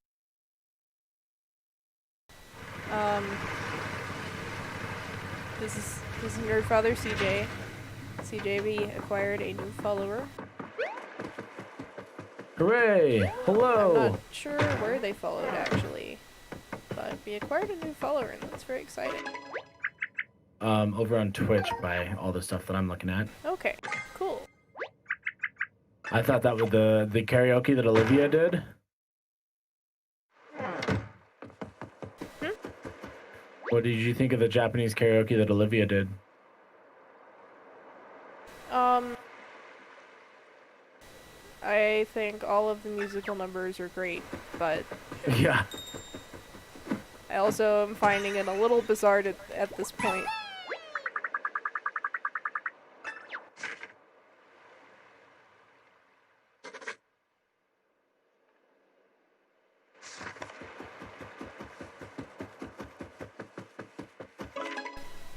This is Nerdfather CJ. CJB acquired a new follower. Hooray! Hello! I'm not sure where they followed, actually. But we acquired a new follower, and that's very exciting. Over on Twitch by all the stuff that I'm looking at. Okay, cool. I thought that was the karaoke that Olivia did. What did you think of the Japanese karaoke that Olivia did? I think all of the musical numbers are great, but Yeah. I also am finding it a little bizarre at this point.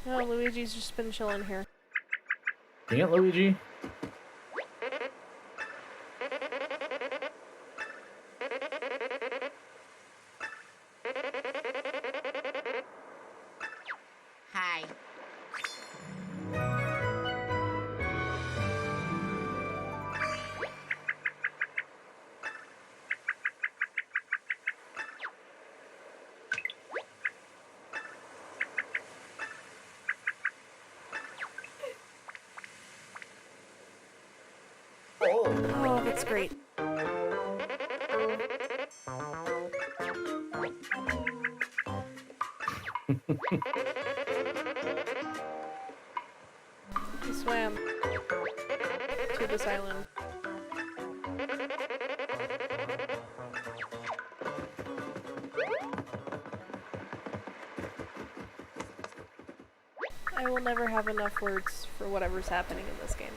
Oh, Luigi's just been chilling here. Dang it, Luigi. Hi. Oh, that's great. He swam to this island. I will never have enough words for whatever's happening in this game.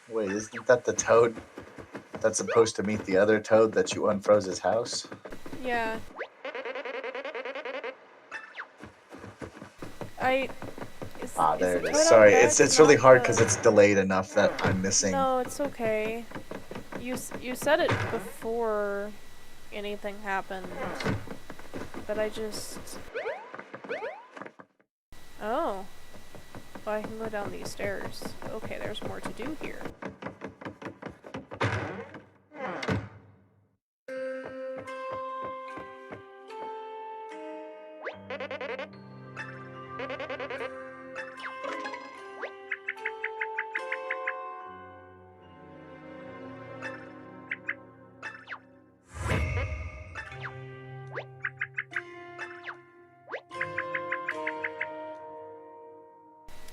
Wait, isn't that the toad that's supposed to meet the other toad that you unfroze his house? Yeah. There it the is. toad Sorry, out it's back really not hard the- because it's delayed enough that I'm missing. No, it's okay. You said it before anything happened, but I just... Oh. Well, I can go down these stairs. Okay, there's more to do here.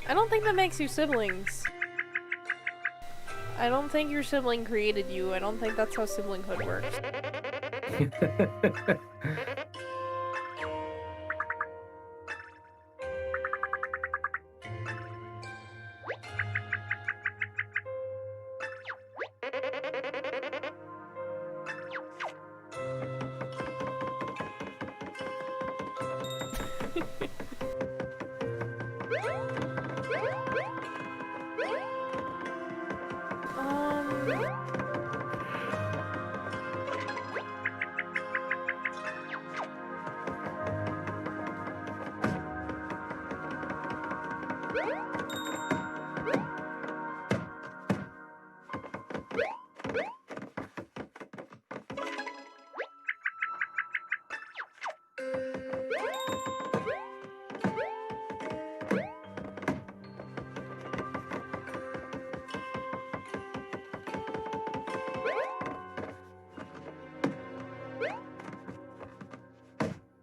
I don't think that makes you siblings. I don't think your sibling created you. I don't think that's how siblinghood works.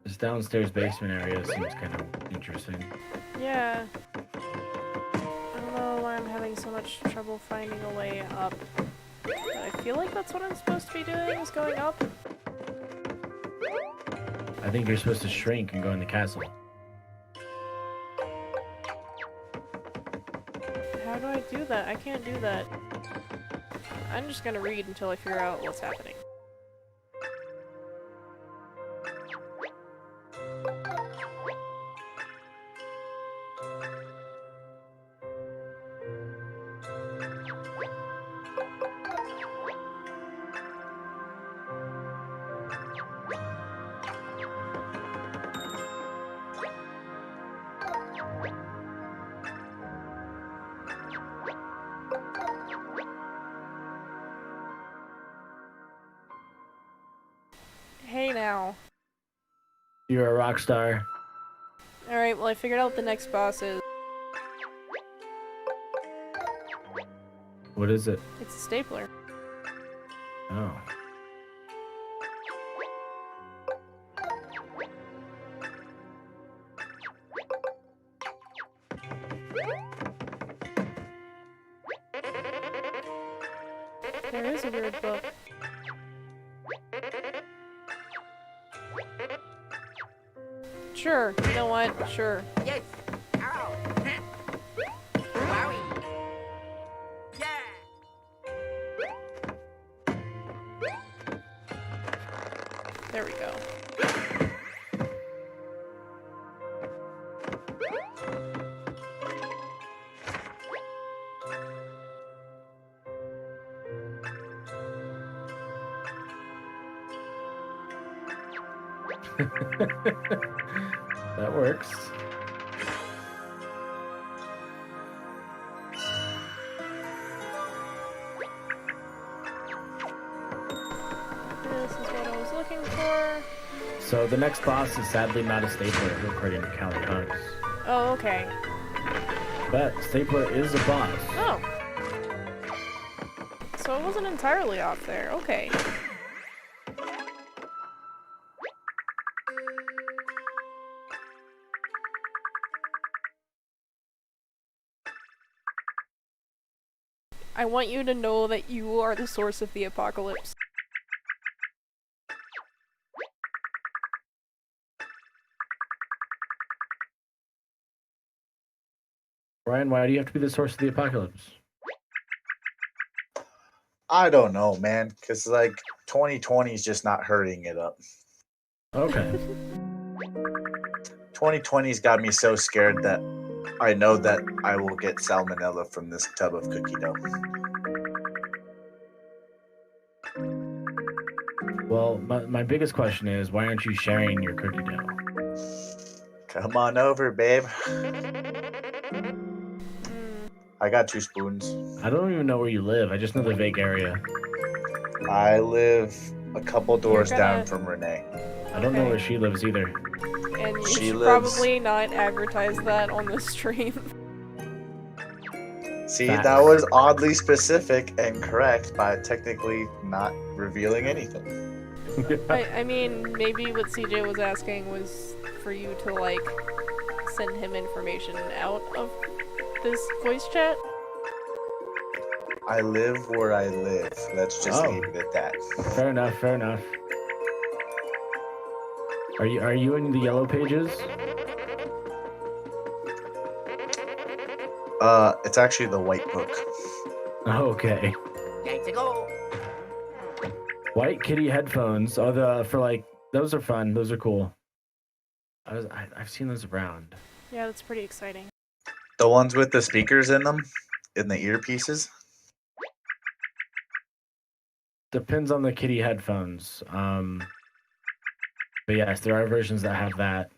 This downstairs basement area seems kind of interesting. Yeah. I don't know why I'm having so much trouble finding a way up. But I feel like that's what I'm supposed to be doing, is going up. I think you're supposed to shrink and go in the castle. do that. I can't do that. I'm just gonna read until I figure out what's happening. Hey now. You're a rock star. Alright, well I figured out what the next boss is. What is it? It's a stapler. Oh. There is a weird book. Sure, you know what? Sure. Yes. Ow. Wowie. Yeah. There we go. That works. This is what I was looking for. So the next boss is sadly not a stapler, according to Callie Hugs. Oh, okay. But stapler is a boss. Oh. So I wasn't entirely off there. Okay. I want you to know that you are the source of the apocalypse. Ryan, why do you have to be the source of the apocalypse? I don't know, man, because like 2020 is just not hurrying it up. Okay. 2020's got me so scared that I know that I will get salmonella from this tub of cookie dough. Well, my biggest question is, why aren't you sharing your cookie dough? Come on over, babe. I got 2 spoons. I don't even know where you live. I just know the vague area. I live a couple doors gonna- down from Renee. I don't know where she lives either. And you She should lives- probably not advertise that on the stream. See, Facts. that was oddly specific and correct by technically not revealing anything. I mean, maybe what CJ was asking was for you to, like, send him information out of this voice chat. I live where I live. Let's just Oh. leave it at that. Fair enough, fair enough. Are you in the yellow pages? It's actually the white book. Okay. Time to go. White kitty headphones. Oh, those are fun. Those are cool. I've seen those around. Yeah, that's pretty exciting. The ones with the speakers in them, in the earpieces. Depends on the kitty headphones. But yes, there are versions that have that.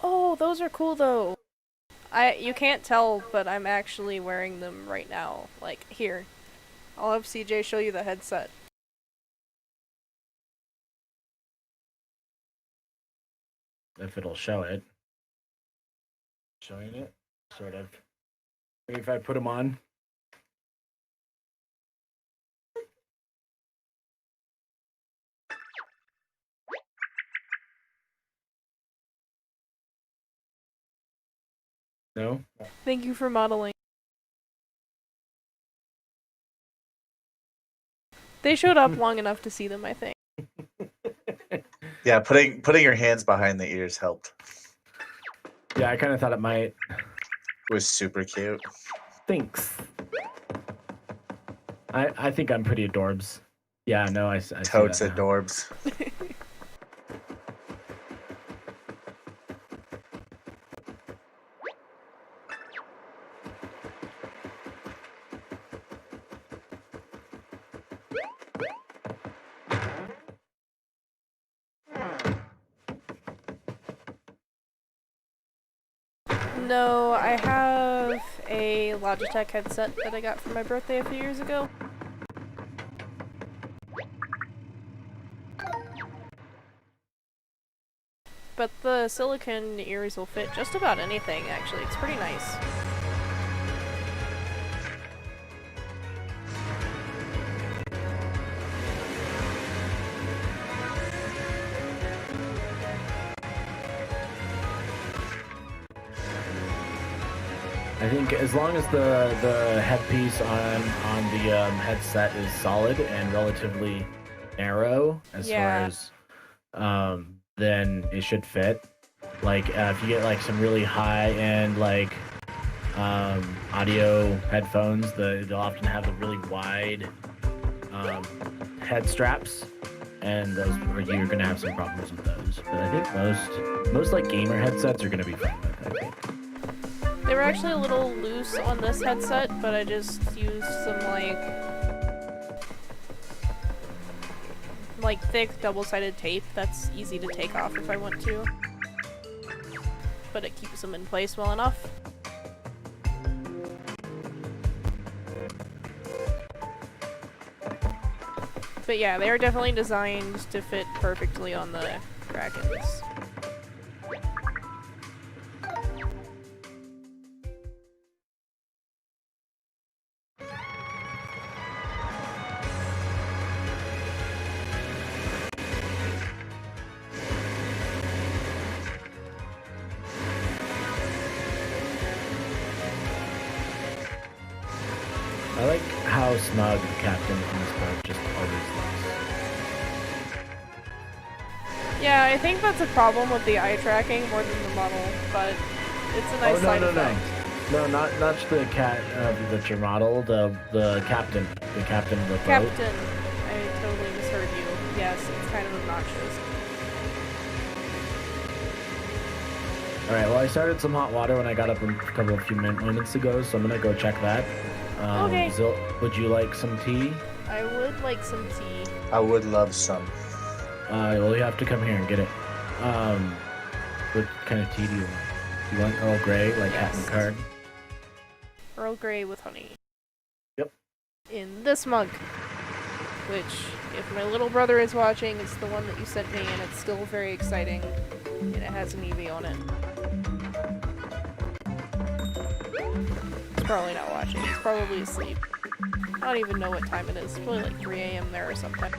Oh, those are cool though. You can't tell, but I'm actually wearing them right now. Like, here. I'll have CJ show you the headset. If it'll show it. Showing it? Sort of. Maybe if I put them on. No? Thank you for modeling. They showed up long enough to see them, I think. Yeah, putting your hands behind the ears helped. Yeah, I kind of thought it might. It was super cute. Thanks. I think I'm pretty adorbs. Yeah, no, I see that Totes now. adorbs. No, I have a Logitech headset that I got for my birthday a few years ago. But the silicone ears will fit just about anything, actually. It's pretty nice. I think as long as the headpiece on the headset is solid and relatively narrow as far as then it should fit. Like if you get like some really high end like audio headphones, they'll often have the really wide head straps, and those you're gonna have some problems with those. But I think most like gamer headsets are gonna be fine with it, I think. They were actually a little loose on this headset, but I just used some like thick double-sided tape that's easy to take off if I want to. But it keeps them in place well enough. But yeah, they are definitely designed to fit perfectly on the Krakens. I like how smug the captain in this part just always looks. Yeah, I think that's a problem with the eye tracking more than the model, but it's a nice side effect. No, not the cat that your model, the captain of the boat. Captain, I totally misheard you. Yes, it's kind of obnoxious. Alright, well I started some hot water when I got up a few moments ago, so I'm gonna go check that. Okay. Xill, would you like some tea? I would like some tea. I would love some. Well, you have to come here and get it. What kind of tea do you want? You want Earl Grey, like Yes. Captain Card? Earl Grey with honey. Yep. In this mug. Which, if my little brother is watching, it's the one that you sent me, and it's still very exciting. And it has an Eevee on it. He's probably not watching. He's probably asleep. I don't even know what time it is. It's probably like 3 a.m. there or something.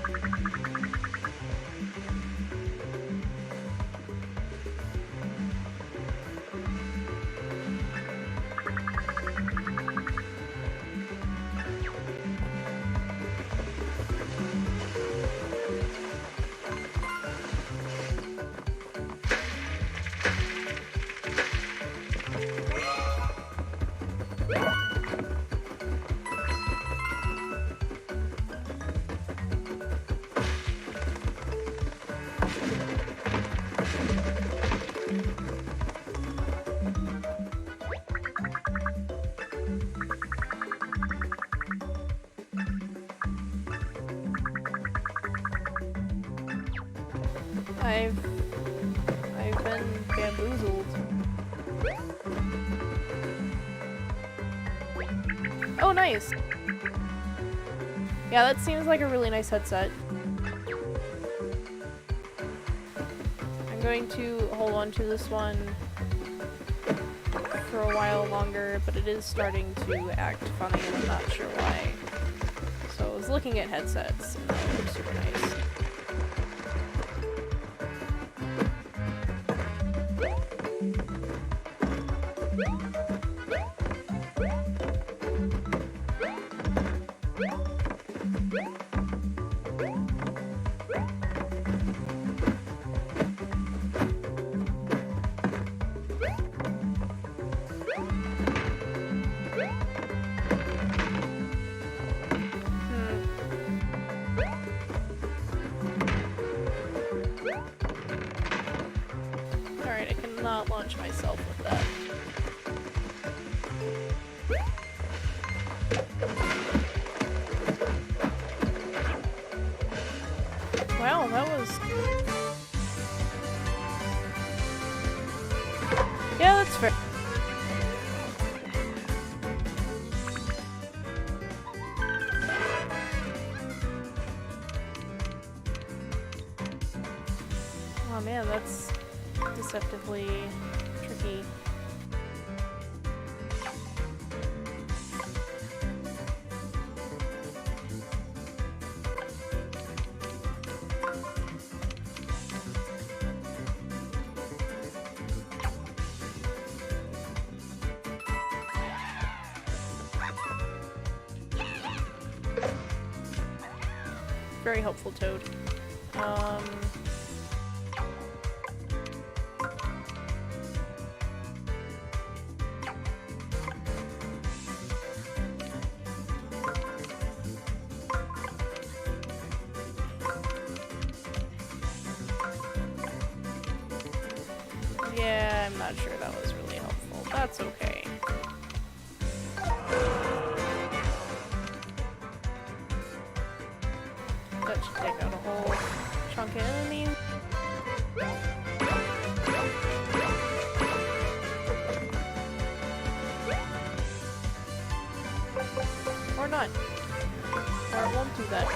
I've been bamboozled. Oh, nice! Yeah, that seems like a really nice headset. I'm going to hold on to this one for a while longer, but it is starting to act funny and I'm not sure why. So I was looking at headsets and that looks super nice. not launch myself with that. Wow, that was... Yeah, that's fair. Oh man, that's deceptively tricky. Very helpful, Toad. Yeah, I'm not sure that was really helpful. That's okay. That should take out a whole chunk of enemies. Or not. Or it won't do that.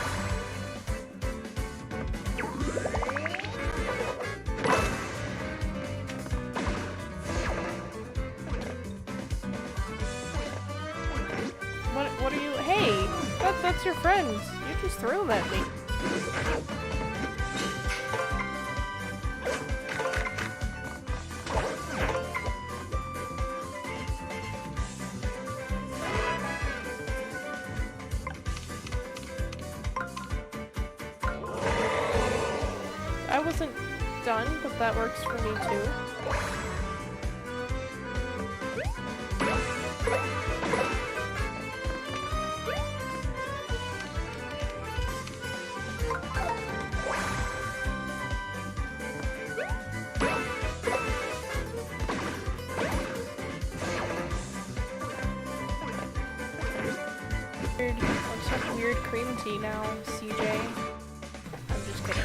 What are you? Hey! That's your friend! You just threw him at me. I wasn't done, but that works for me too. I'm such weird cream tea now, CJ. I'm just kidding.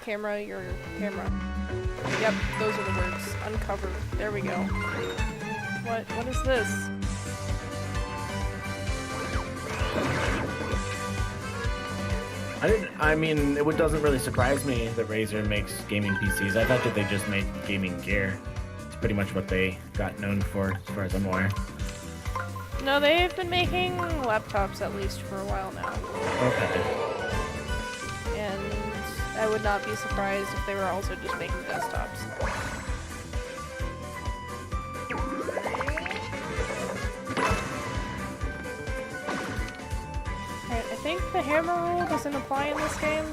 Camera your camera. Yep, those are the words. Uncover. There we go. What is this? I mean, it doesn't really surprise me that Razer makes gaming PCs. I thought that they just made gaming gear. It's pretty much what they got known for, as far as I'm aware. No, they've been making laptops at least for a while now. Okay. And I would not be surprised if they were also just making desktops. Alright, I think the hammer rule doesn't apply in this game.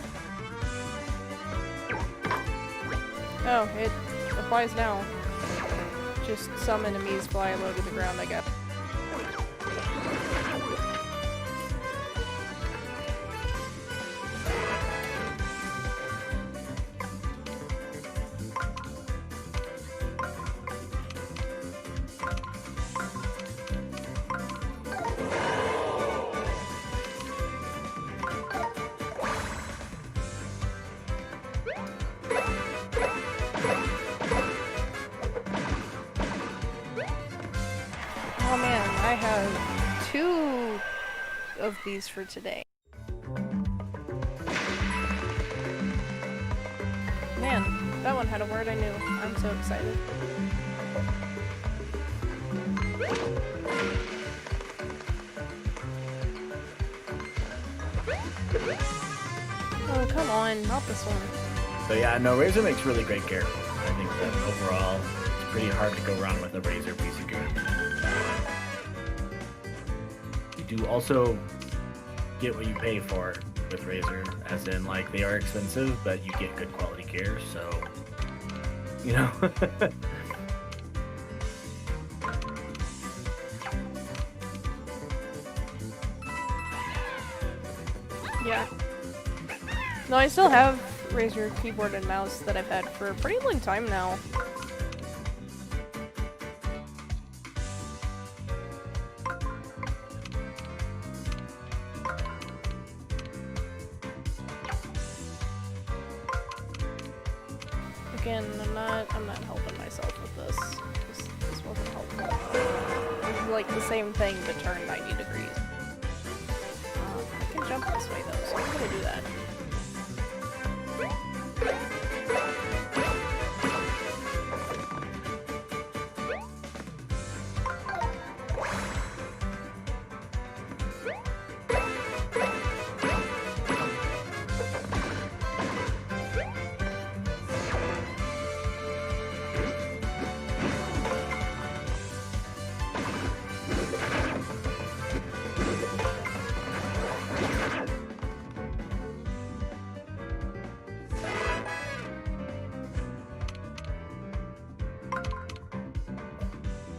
Oh, it applies now. Just some enemies fly low to the ground, I guess. Oh man, I have 2 of these for today. Man, that one had a word I knew. I'm so excited. Oh, come on, not this one. So yeah, no, Razer makes really great gear. I think that overall, it's pretty hard to go wrong with a Razer PC gear. You do also get what you pay for with Razer, as in, like, they are expensive, but you get good quality gear, so, you know. Yeah. No, I still have Razer keyboard and mouse that I've had for a pretty long time now. Again, I'm not helping myself with this. This wasn't helpful. This is like the same thing but turned 90 degrees. I can jump this way though, so I'm gonna do that.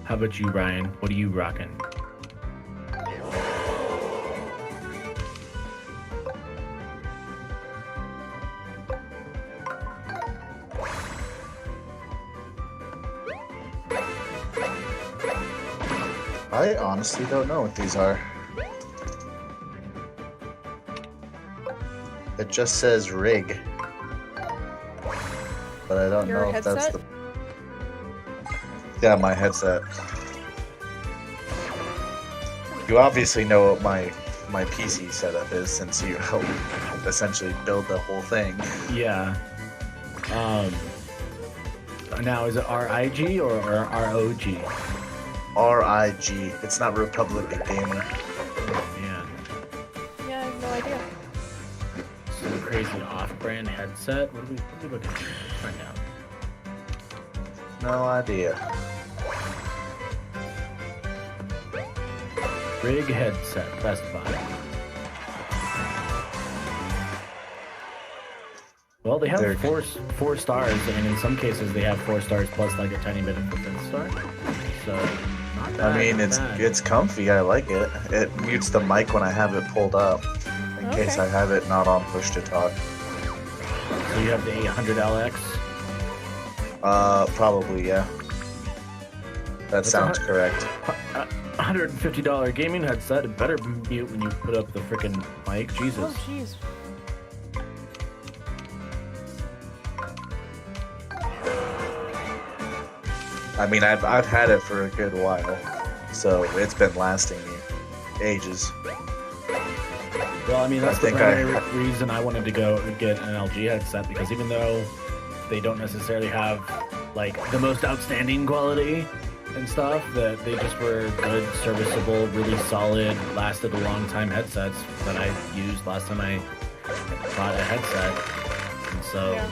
How about you, Ryan? What are you rocking? I honestly don't know what these are. It just says rig. But I don't Your know if that's headset? the... Yeah, my headset. You obviously know what my PC setup is since you helped essentially build the whole thing. Yeah. Now, is it RIG or ROG? RIG. It's not Republic Gamer. Oh, man. Yeah, I have no idea. Some crazy off-brand headset. What are we looking at? Let's find out. No idea. Rig headset, Best Buy. Well, they have four stars, and in some cases they have 4 stars plus like a tiny bit of the 5th star. So, not bad. I mean, not bad. it's comfy. I like it. It mutes the mic when I have it pulled up, in case I have it not on push to talk. So you have the 800LX? Probably, yeah. That sounds correct. $150 gaming headset. It better mute when you put up the freaking mic. Jesus. Oh, jeez. I mean, I've had it for a good while, so it's been lasting me ages. Well, I mean, that's I the think primary reason I wanted to go get an LG headset, because even though they don't necessarily have like the most outstanding quality and stuff, that they just were good, serviceable, really solid, lasted a long time headsets that I used last time I bought a headset. And so Yeah.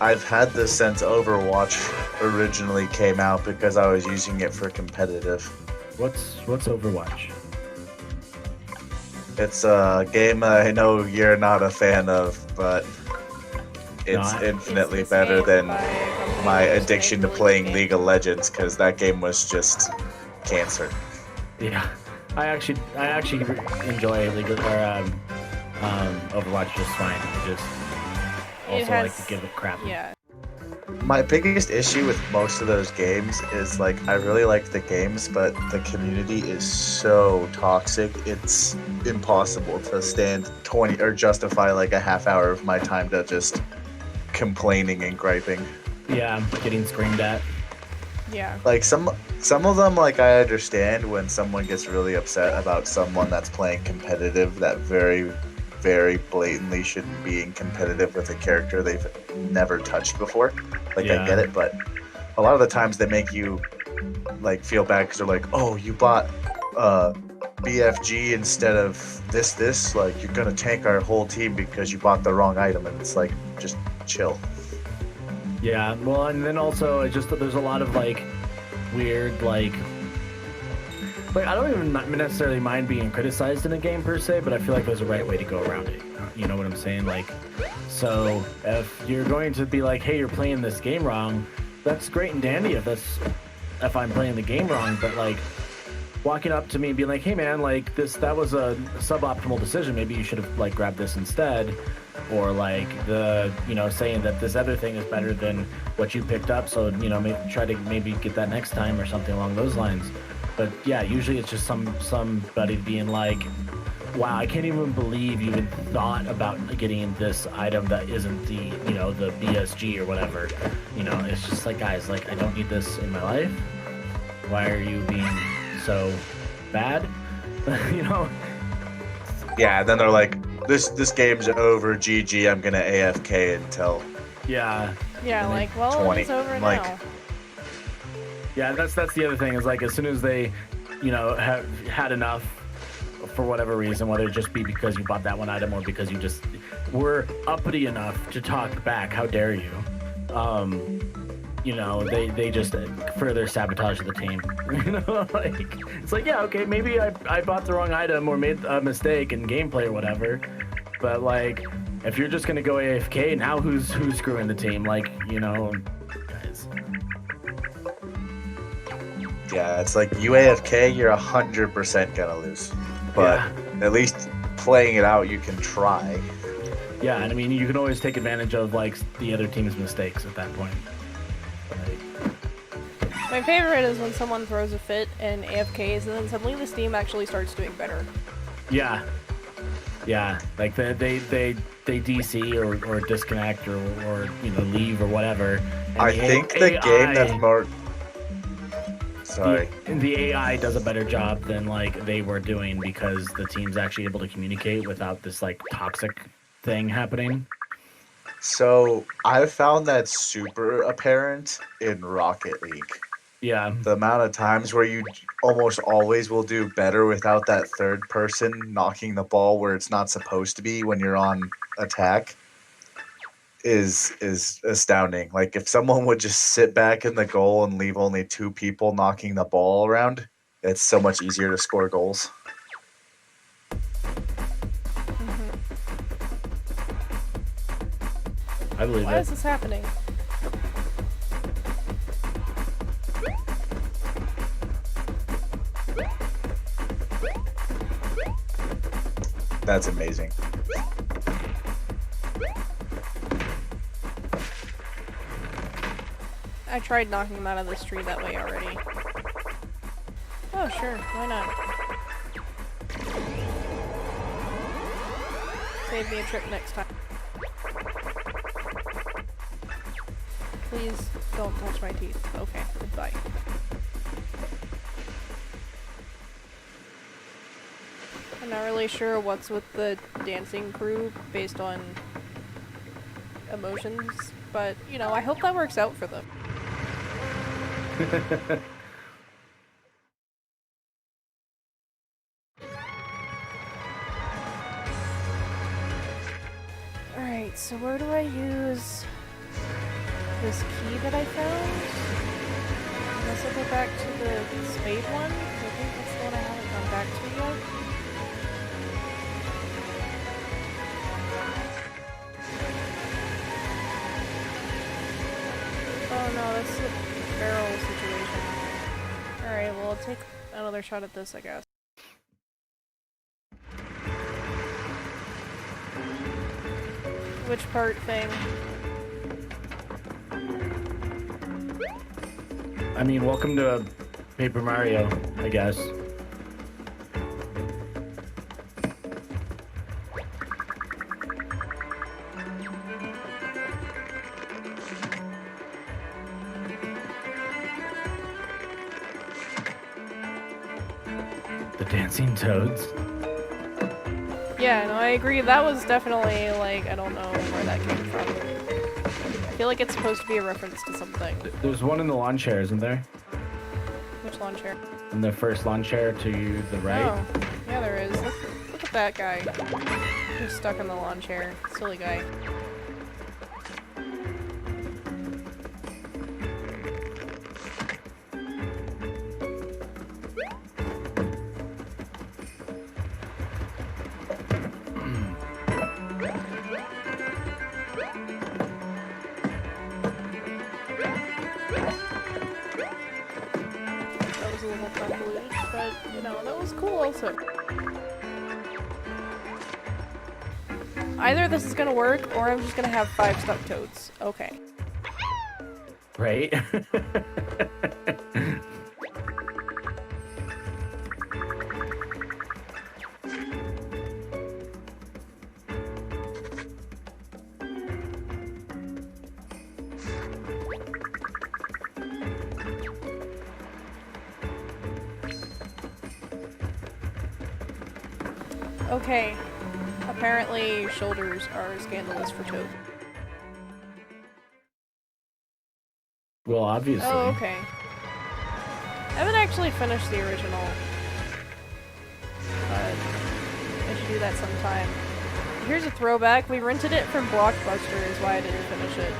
I've had this since Overwatch originally came out because I was using it for competitive. what's Overwatch? It's a game I know you're not a fan of, but it's No, infinitely It's this better game than by a company my that was addiction to made playing game. League of Legends, because that game was just cancer. Yeah, I actually enjoy League of, Overwatch just fine. I just also like to give it crap. Yeah. My biggest issue with most of those games is like I really like the games, but the community is so toxic. It's impossible to stand 20 or justify like a half hour of my time to just complaining and griping. Yeah, I'm getting screamed at. Yeah. Like some of them, like I understand when someone gets really upset about someone that's playing competitive that very, very blatantly shouldn't be in competitive with a character they've never touched before. Like Yeah. I get it, but a lot of the times they make you like feel bad because they're like, oh, you bought BFG instead of this. Like you're gonna tank our whole team because you bought the wrong item, and it's like just chill. Yeah, well, and then also it's just that there's a lot of like weird like I don't even necessarily mind being criticized in a game per se, but I feel like there's a right way to go around it. You know what I'm saying? Like, so if you're going to be like, hey, you're playing this game wrong, that's great and dandy if I'm playing the game wrong, but like walking up to me and being like, hey man, like that was a suboptimal decision. Maybe you should have like grabbed this instead. Or like saying that this other thing is better than what you picked up. So, try to maybe get that next time or something along those lines. But yeah, usually it's just somebody being like, wow, I can't even believe you even thought about getting this item that isn't the BSG or whatever. It's just like, guys, like, I don't need this in my life. Why are you being so bad? Yeah, and then they're like, this game's over, GG, I'm gonna AFK until... Yeah. Yeah, like, well, 20. it's over Like, now. Yeah, that's the other thing, is like, as soon as they, have had enough for whatever reason, whether it just be because you bought that one item or because you just were uppity enough to talk back, how dare you? They just further sabotage the team. Like, it's like, yeah, okay, maybe I bought the wrong item or made a mistake in gameplay or whatever, but like, if you're just gonna go AFK, now who's screwing the team? Like, guys. Yeah, it's like, you AFK, you're 100% gonna lose. But at least playing it out, you can try. Yeah, and I mean, you can always take advantage of like the other team's mistakes at that point. My favorite is when someone throws a fit and AFKs, and then suddenly this team actually starts doing better. Yeah. Yeah, like they DC or disconnect or leave or whatever. And I think the game that more... Sorry. The AI does a better job than like they were doing, because the team's actually able to communicate without this like toxic thing happening. So I've found that super apparent in Rocket League. Yeah. The amount of times where you almost always will do better without that third person knocking the ball where it's not supposed to be when you're on attack is astounding. Like, if someone would just sit back in the goal and leave only 2 people knocking the ball around, it's so much easier to score goals. I believe Why it. is this happening? That's amazing. I tried knocking him out of this tree that way already. Oh, sure, why not? Save me a trip next time. Please don't touch my teeth. Okay, goodbye. I'm not really sure what's with the dancing crew based on emotions, but, I hope that works out for them. Alright, so where do I use this key that I found? Unless I go back to the spade one? I think that's the one I haven't gone back to yet. Oh no, that's the barrel situation. Alright, well, I'll take another shot at this, I guess. Which part thing? I mean, welcome to Paper Mario, I guess. The dancing toads. Yeah, no, I agree. That was definitely, like, I don't know where that came from. I feel like it's supposed to be a reference to something. There's one in the lawn chair, isn't there? Which lawn chair? In the first lawn chair to the right. Oh, yeah, there is. Look at that guy. He's stuck in the lawn chair. Silly guy. animal friendly, but you know, that was cool also. Either this is gonna work, or I'm just gonna have 5 stuck toads. Okay. Right? Okay. Apparently, shoulders are scandalous for toad. Well, obviously. Oh, okay. I haven't actually finished the original, but I should do that sometime. Here's a throwback. We rented it from Blockbuster is why I didn't finish it.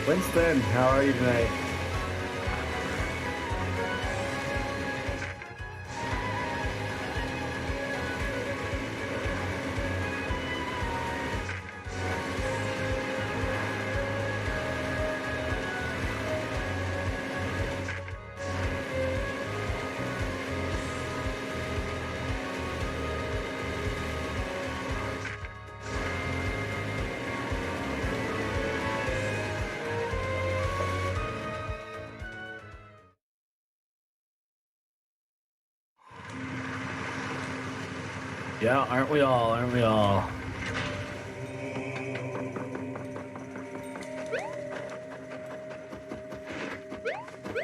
Winston, how are you tonight? Yeah, aren't we all? Aren't we all?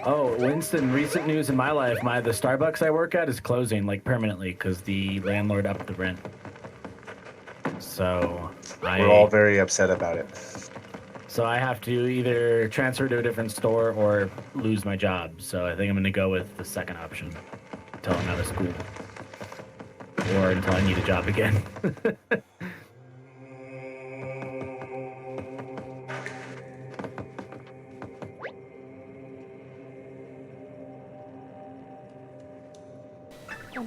Oh, Winston, recent news in my life, the Starbucks I work at is closing, like, permanently, because the landlord upped the rent. So, we're all very upset about it. So I have to either transfer to a different store or lose my job. So I think I'm going to go with the second option until I'm out of school. Or until I need a job again.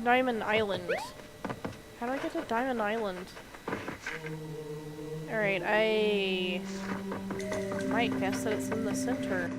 Diamond Island. How do I get to Diamond Island? Alright, I might guess that it's in the center.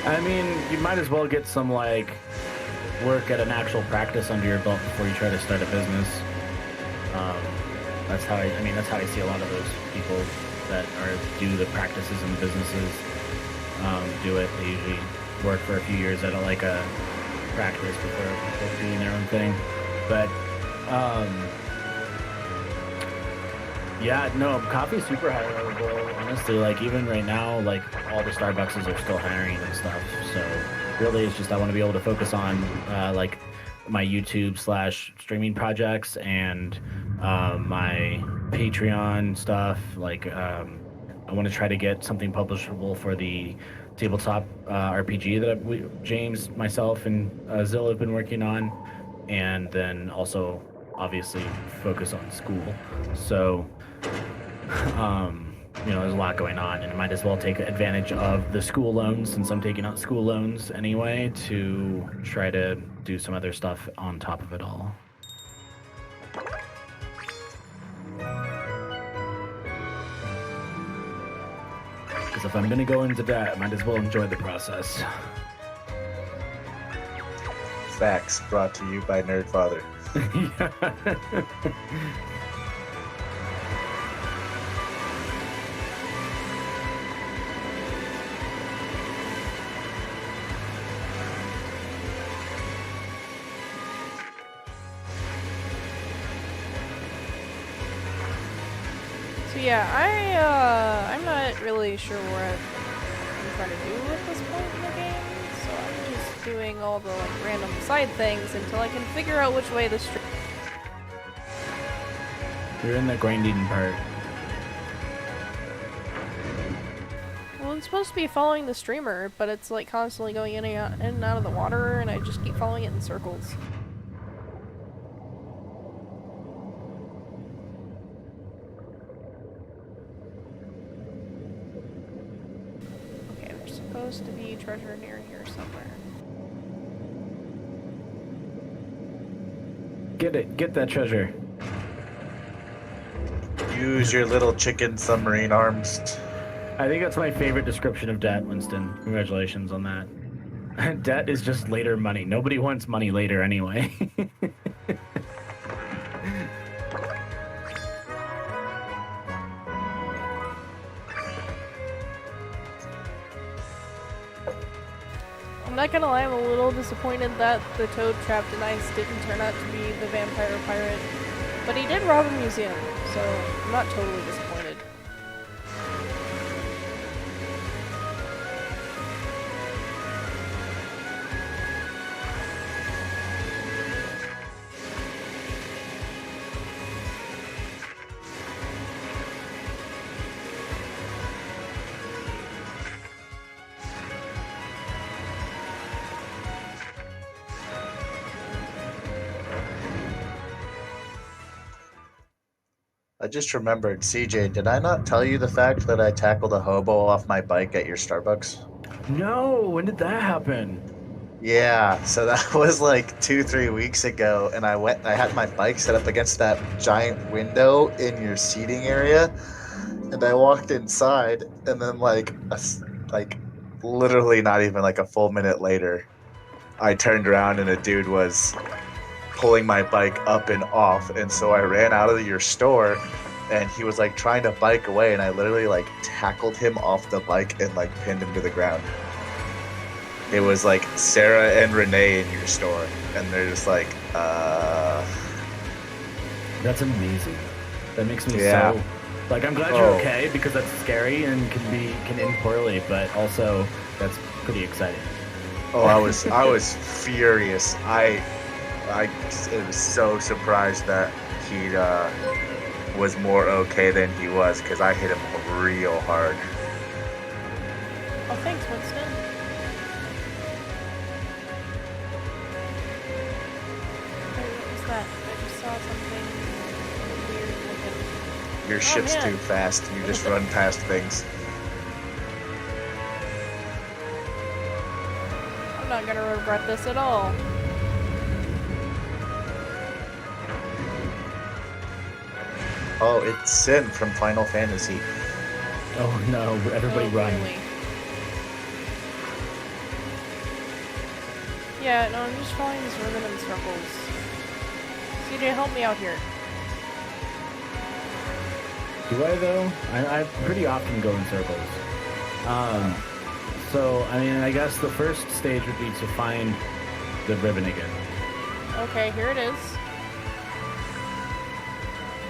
I mean, you might as well get some, like, work at an actual practice under your belt before you try to start a business. That's how that's how I see a lot of those people that do the practices and businesses do it. They usually work for a few years at a practice before doing their own thing. But yeah, no, coffee's super hireable, honestly. Like, even right now, like, all the Starbucks are still hiring and stuff. So really, it's just I want to be able to focus on like my YouTube / streaming projects and my Patreon stuff. Like, I want to try to get something publishable for the tabletop RPG that James, myself, and Xill have been working on, and then also obviously focus on school. So there's a lot going on, and I might as well take advantage of the school loans, since I'm taking out school loans anyway, to try to do some other stuff on top of it all. Because if I'm going to go into debt, I might as well enjoy the process. Facts brought to you by Nerdfather. Yeah. Yeah, I'm not really sure what I'm trying to do at this point in the game, so I'm just doing all the random side things until I can figure out which way the street. You're in the grinding part. Well, I'm supposed to be following the streamer, but it's like constantly going in and out of the water, and I just keep following it in circles. Okay, there's supposed to be treasure near here somewhere. Get it. Get that treasure. Use your little chicken submarine arms. I think that's my favorite description of debt, Winston. Congratulations on that. Debt is just later money. Nobody wants money later anyway. I'm not gonna lie, I'm a little disappointed that the toad trapped in ice didn't turn out to be the vampire pirate. But he did rob a museum, so I'm not totally disappointed. I just remembered, CJ, did I not tell you the fact that I tackled a hobo off my bike at your Starbucks? No, when did that happen? Yeah, so that was like 2-3 weeks ago, and I had my bike set up against that giant window in your seating area, and I walked inside, and then like literally not even like a full minute later, I turned around and a dude was pulling my bike up and off, and so I ran out of your store, and he was like trying to bike away, and I literally like tackled him off the bike and like pinned him to the ground. It was like Sarah and Renee in your store, and they're just like, That's amazing. That makes me Yeah. so... Like, I'm glad you're okay, because that's scary and can end poorly, but also, that's pretty exciting. Oh, I was furious. I was so surprised that he was more okay than he was, because I hit him real hard. Oh, thanks, Winston. Wait, what was that? I just saw something weird looking. Your ship's man. too fast. You just run past things. I'm not gonna regret this at all. Oh, it's Sin from Final Fantasy. Oh no, everybody Oh, run. really? Yeah, no, I'm just following this ribbon in circles. CJ, help me out here. Do I though? I pretty often go in circles. So, I mean, I guess the first stage would be to find the ribbon again. Okay, here it is.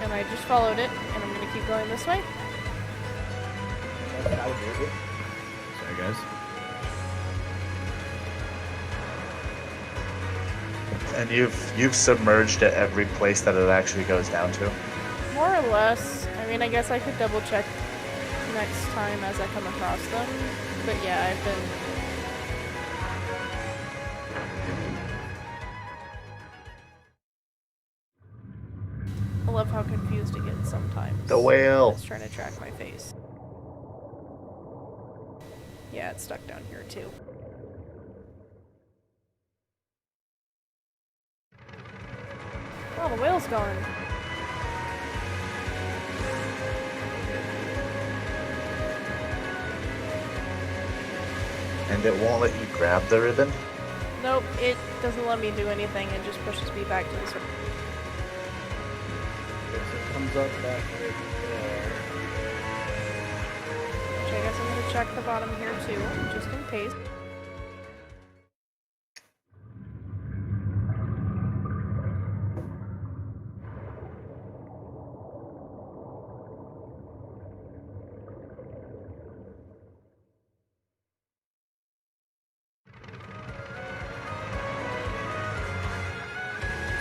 And I just followed it, and I'm gonna keep going this way. Sorry, guys. And you've submerged at every place that it actually goes down to. More or less. I mean, I guess I could double check next time as I come across them. But yeah, I've been... I love how confused it gets sometimes. The whale. It's trying to track my face. Yeah, it's stuck down here too. Oh, the whale's gone. And it won't let you grab the ribbon? Nope, it doesn't let me do anything. It just pushes me back to the circle. It comes up back right there. Which I guess I'm gonna check the bottom here too, just in case.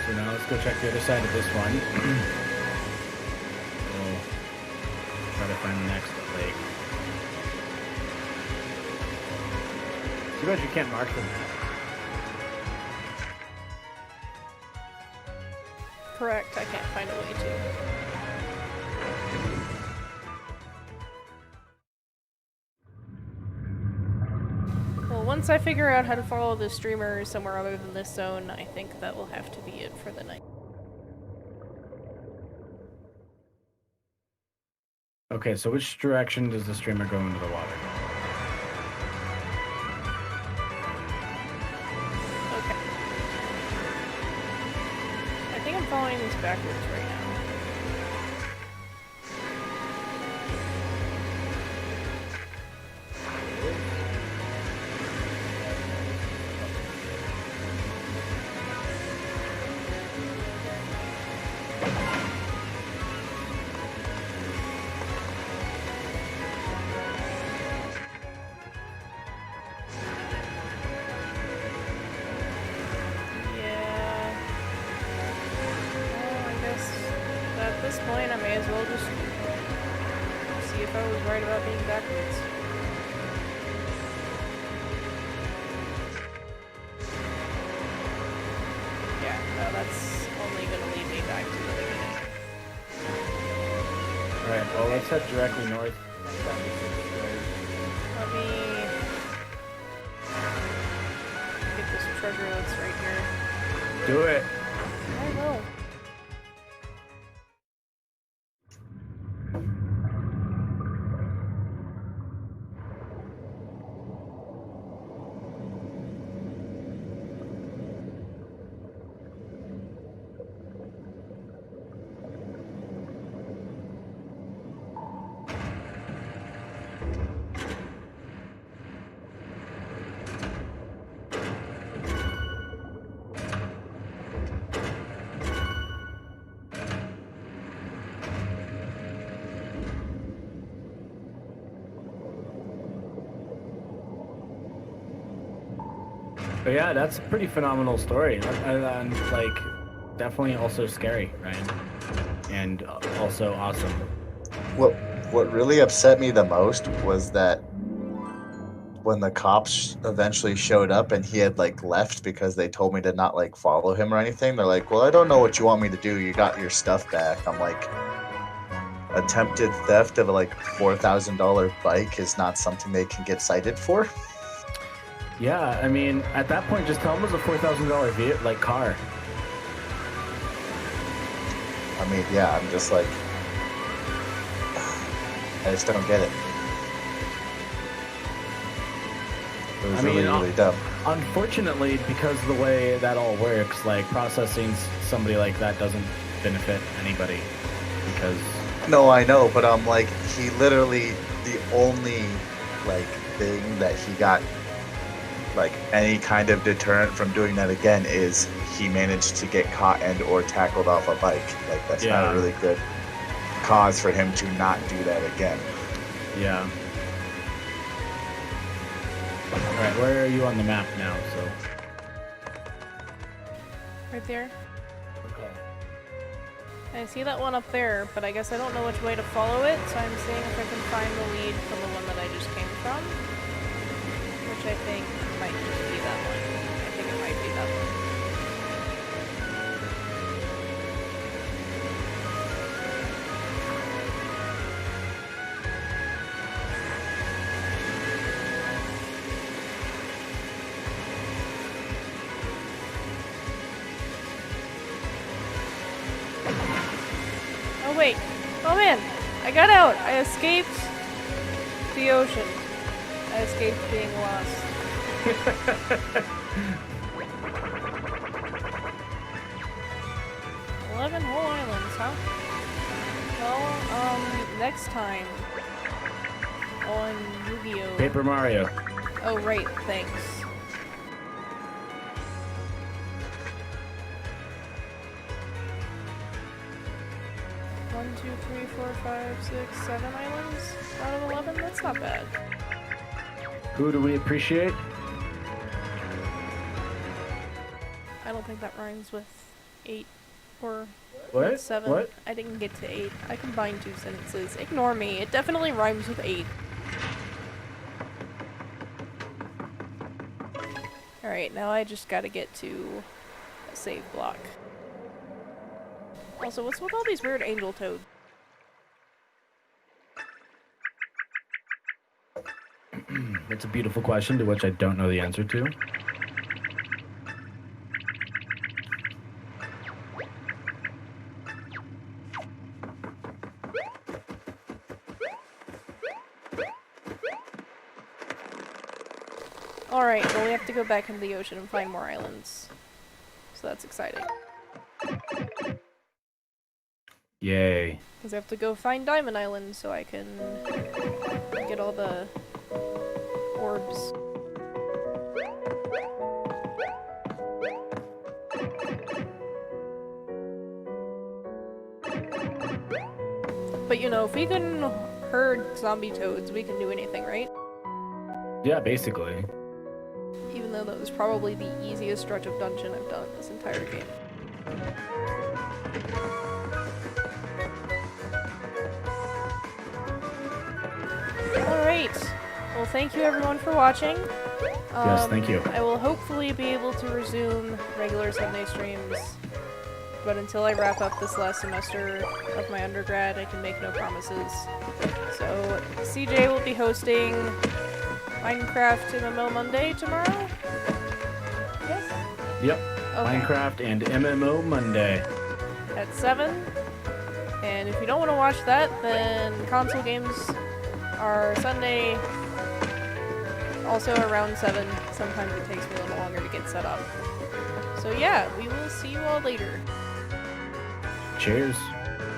So now let's go check the other side of this one. We'll try to find the next lake. Too bad you can't mark them. Correct, I can't find a way to. Well, once I figure out how to follow the streamer somewhere other than this zone, I think that will have to be it for the night. Okay, so which direction does the streamer go into the water? Okay. I think I'm following this backwards right now. Point, I may as well just see if I was right about being backwards. Yeah, no, that's only gonna lead me back to the beginning. Alright, well let's head directly north. Let me get this treasure that's right here. Do it! I will. But yeah, that's a pretty phenomenal story. And like, definitely also scary, right? And also awesome. What really upset me the most was that when the cops eventually showed up and he had like left because they told me to not like follow him or anything, they're like, well, I don't know what you want me to do. You got your stuff back. I'm like, attempted theft of a like $4,000 bike is not something they can get cited for. Yeah, I mean, at that point, just tell him it was a $4,000 vehicle, like car. I mean, yeah, I'm just like, I just don't get it. It was really dumb. Unfortunately, because of the way that all works, like processing somebody like that doesn't benefit anybody. Because no, I know, but I'm like, he literally the only like thing that he got like any kind of deterrent from doing that again is he managed to get caught and or tackled off a bike. Like that's not a really good cause for him to not do that again. Yeah. Alright, where are you on the map now? So right there. Okay. I see that one up there, but I guess I don't know which way to follow it, so I'm seeing if I can find the lead from the one that I just came from. Which I think might just be that one. I think it might be that one. Oh wait! Oh man! I got out! I escaped the ocean. I escaped being lost. 11 whole islands, huh? Well, next time on Yu-Gi-Oh! Paper Mario. Oh, right, thanks. One, 2, 3, 4, 5, 6, 7 islands out of 11? That's not bad. Who do we appreciate? I don't think that rhymes with 8 or what? 7. What? I didn't get to 8. I combined 2 sentences. Ignore me. It definitely rhymes with 8. Alright, now I just gotta get to a save block. Also, what's with all these weird angel toads? It's a beautiful question to which I don't know the answer to. Alright, well we have to go back into the ocean and find more islands. So that's exciting. Yay. Because I have to go find Diamond Island so I can get all the orbs. But you know, if we can herd zombie toads, we can do anything, right? Yeah, basically. Even though that was probably the easiest stretch of dungeon I've done this entire game. Alright. Well, thank you everyone for watching. Yes, thank you. I will hopefully be able to resume regular Sunday streams. But until I wrap up this last semester of my undergrad, I can make no promises. So, CJ will be hosting Minecraft MMO Monday tomorrow? Yes? Yep. Okay. Minecraft and MMO Monday. At 7. And if you don't want to watch that, then console games are Sunday, also around 7. Sometimes it takes me a little longer to get set up. So yeah, we will see you all later. Cheers.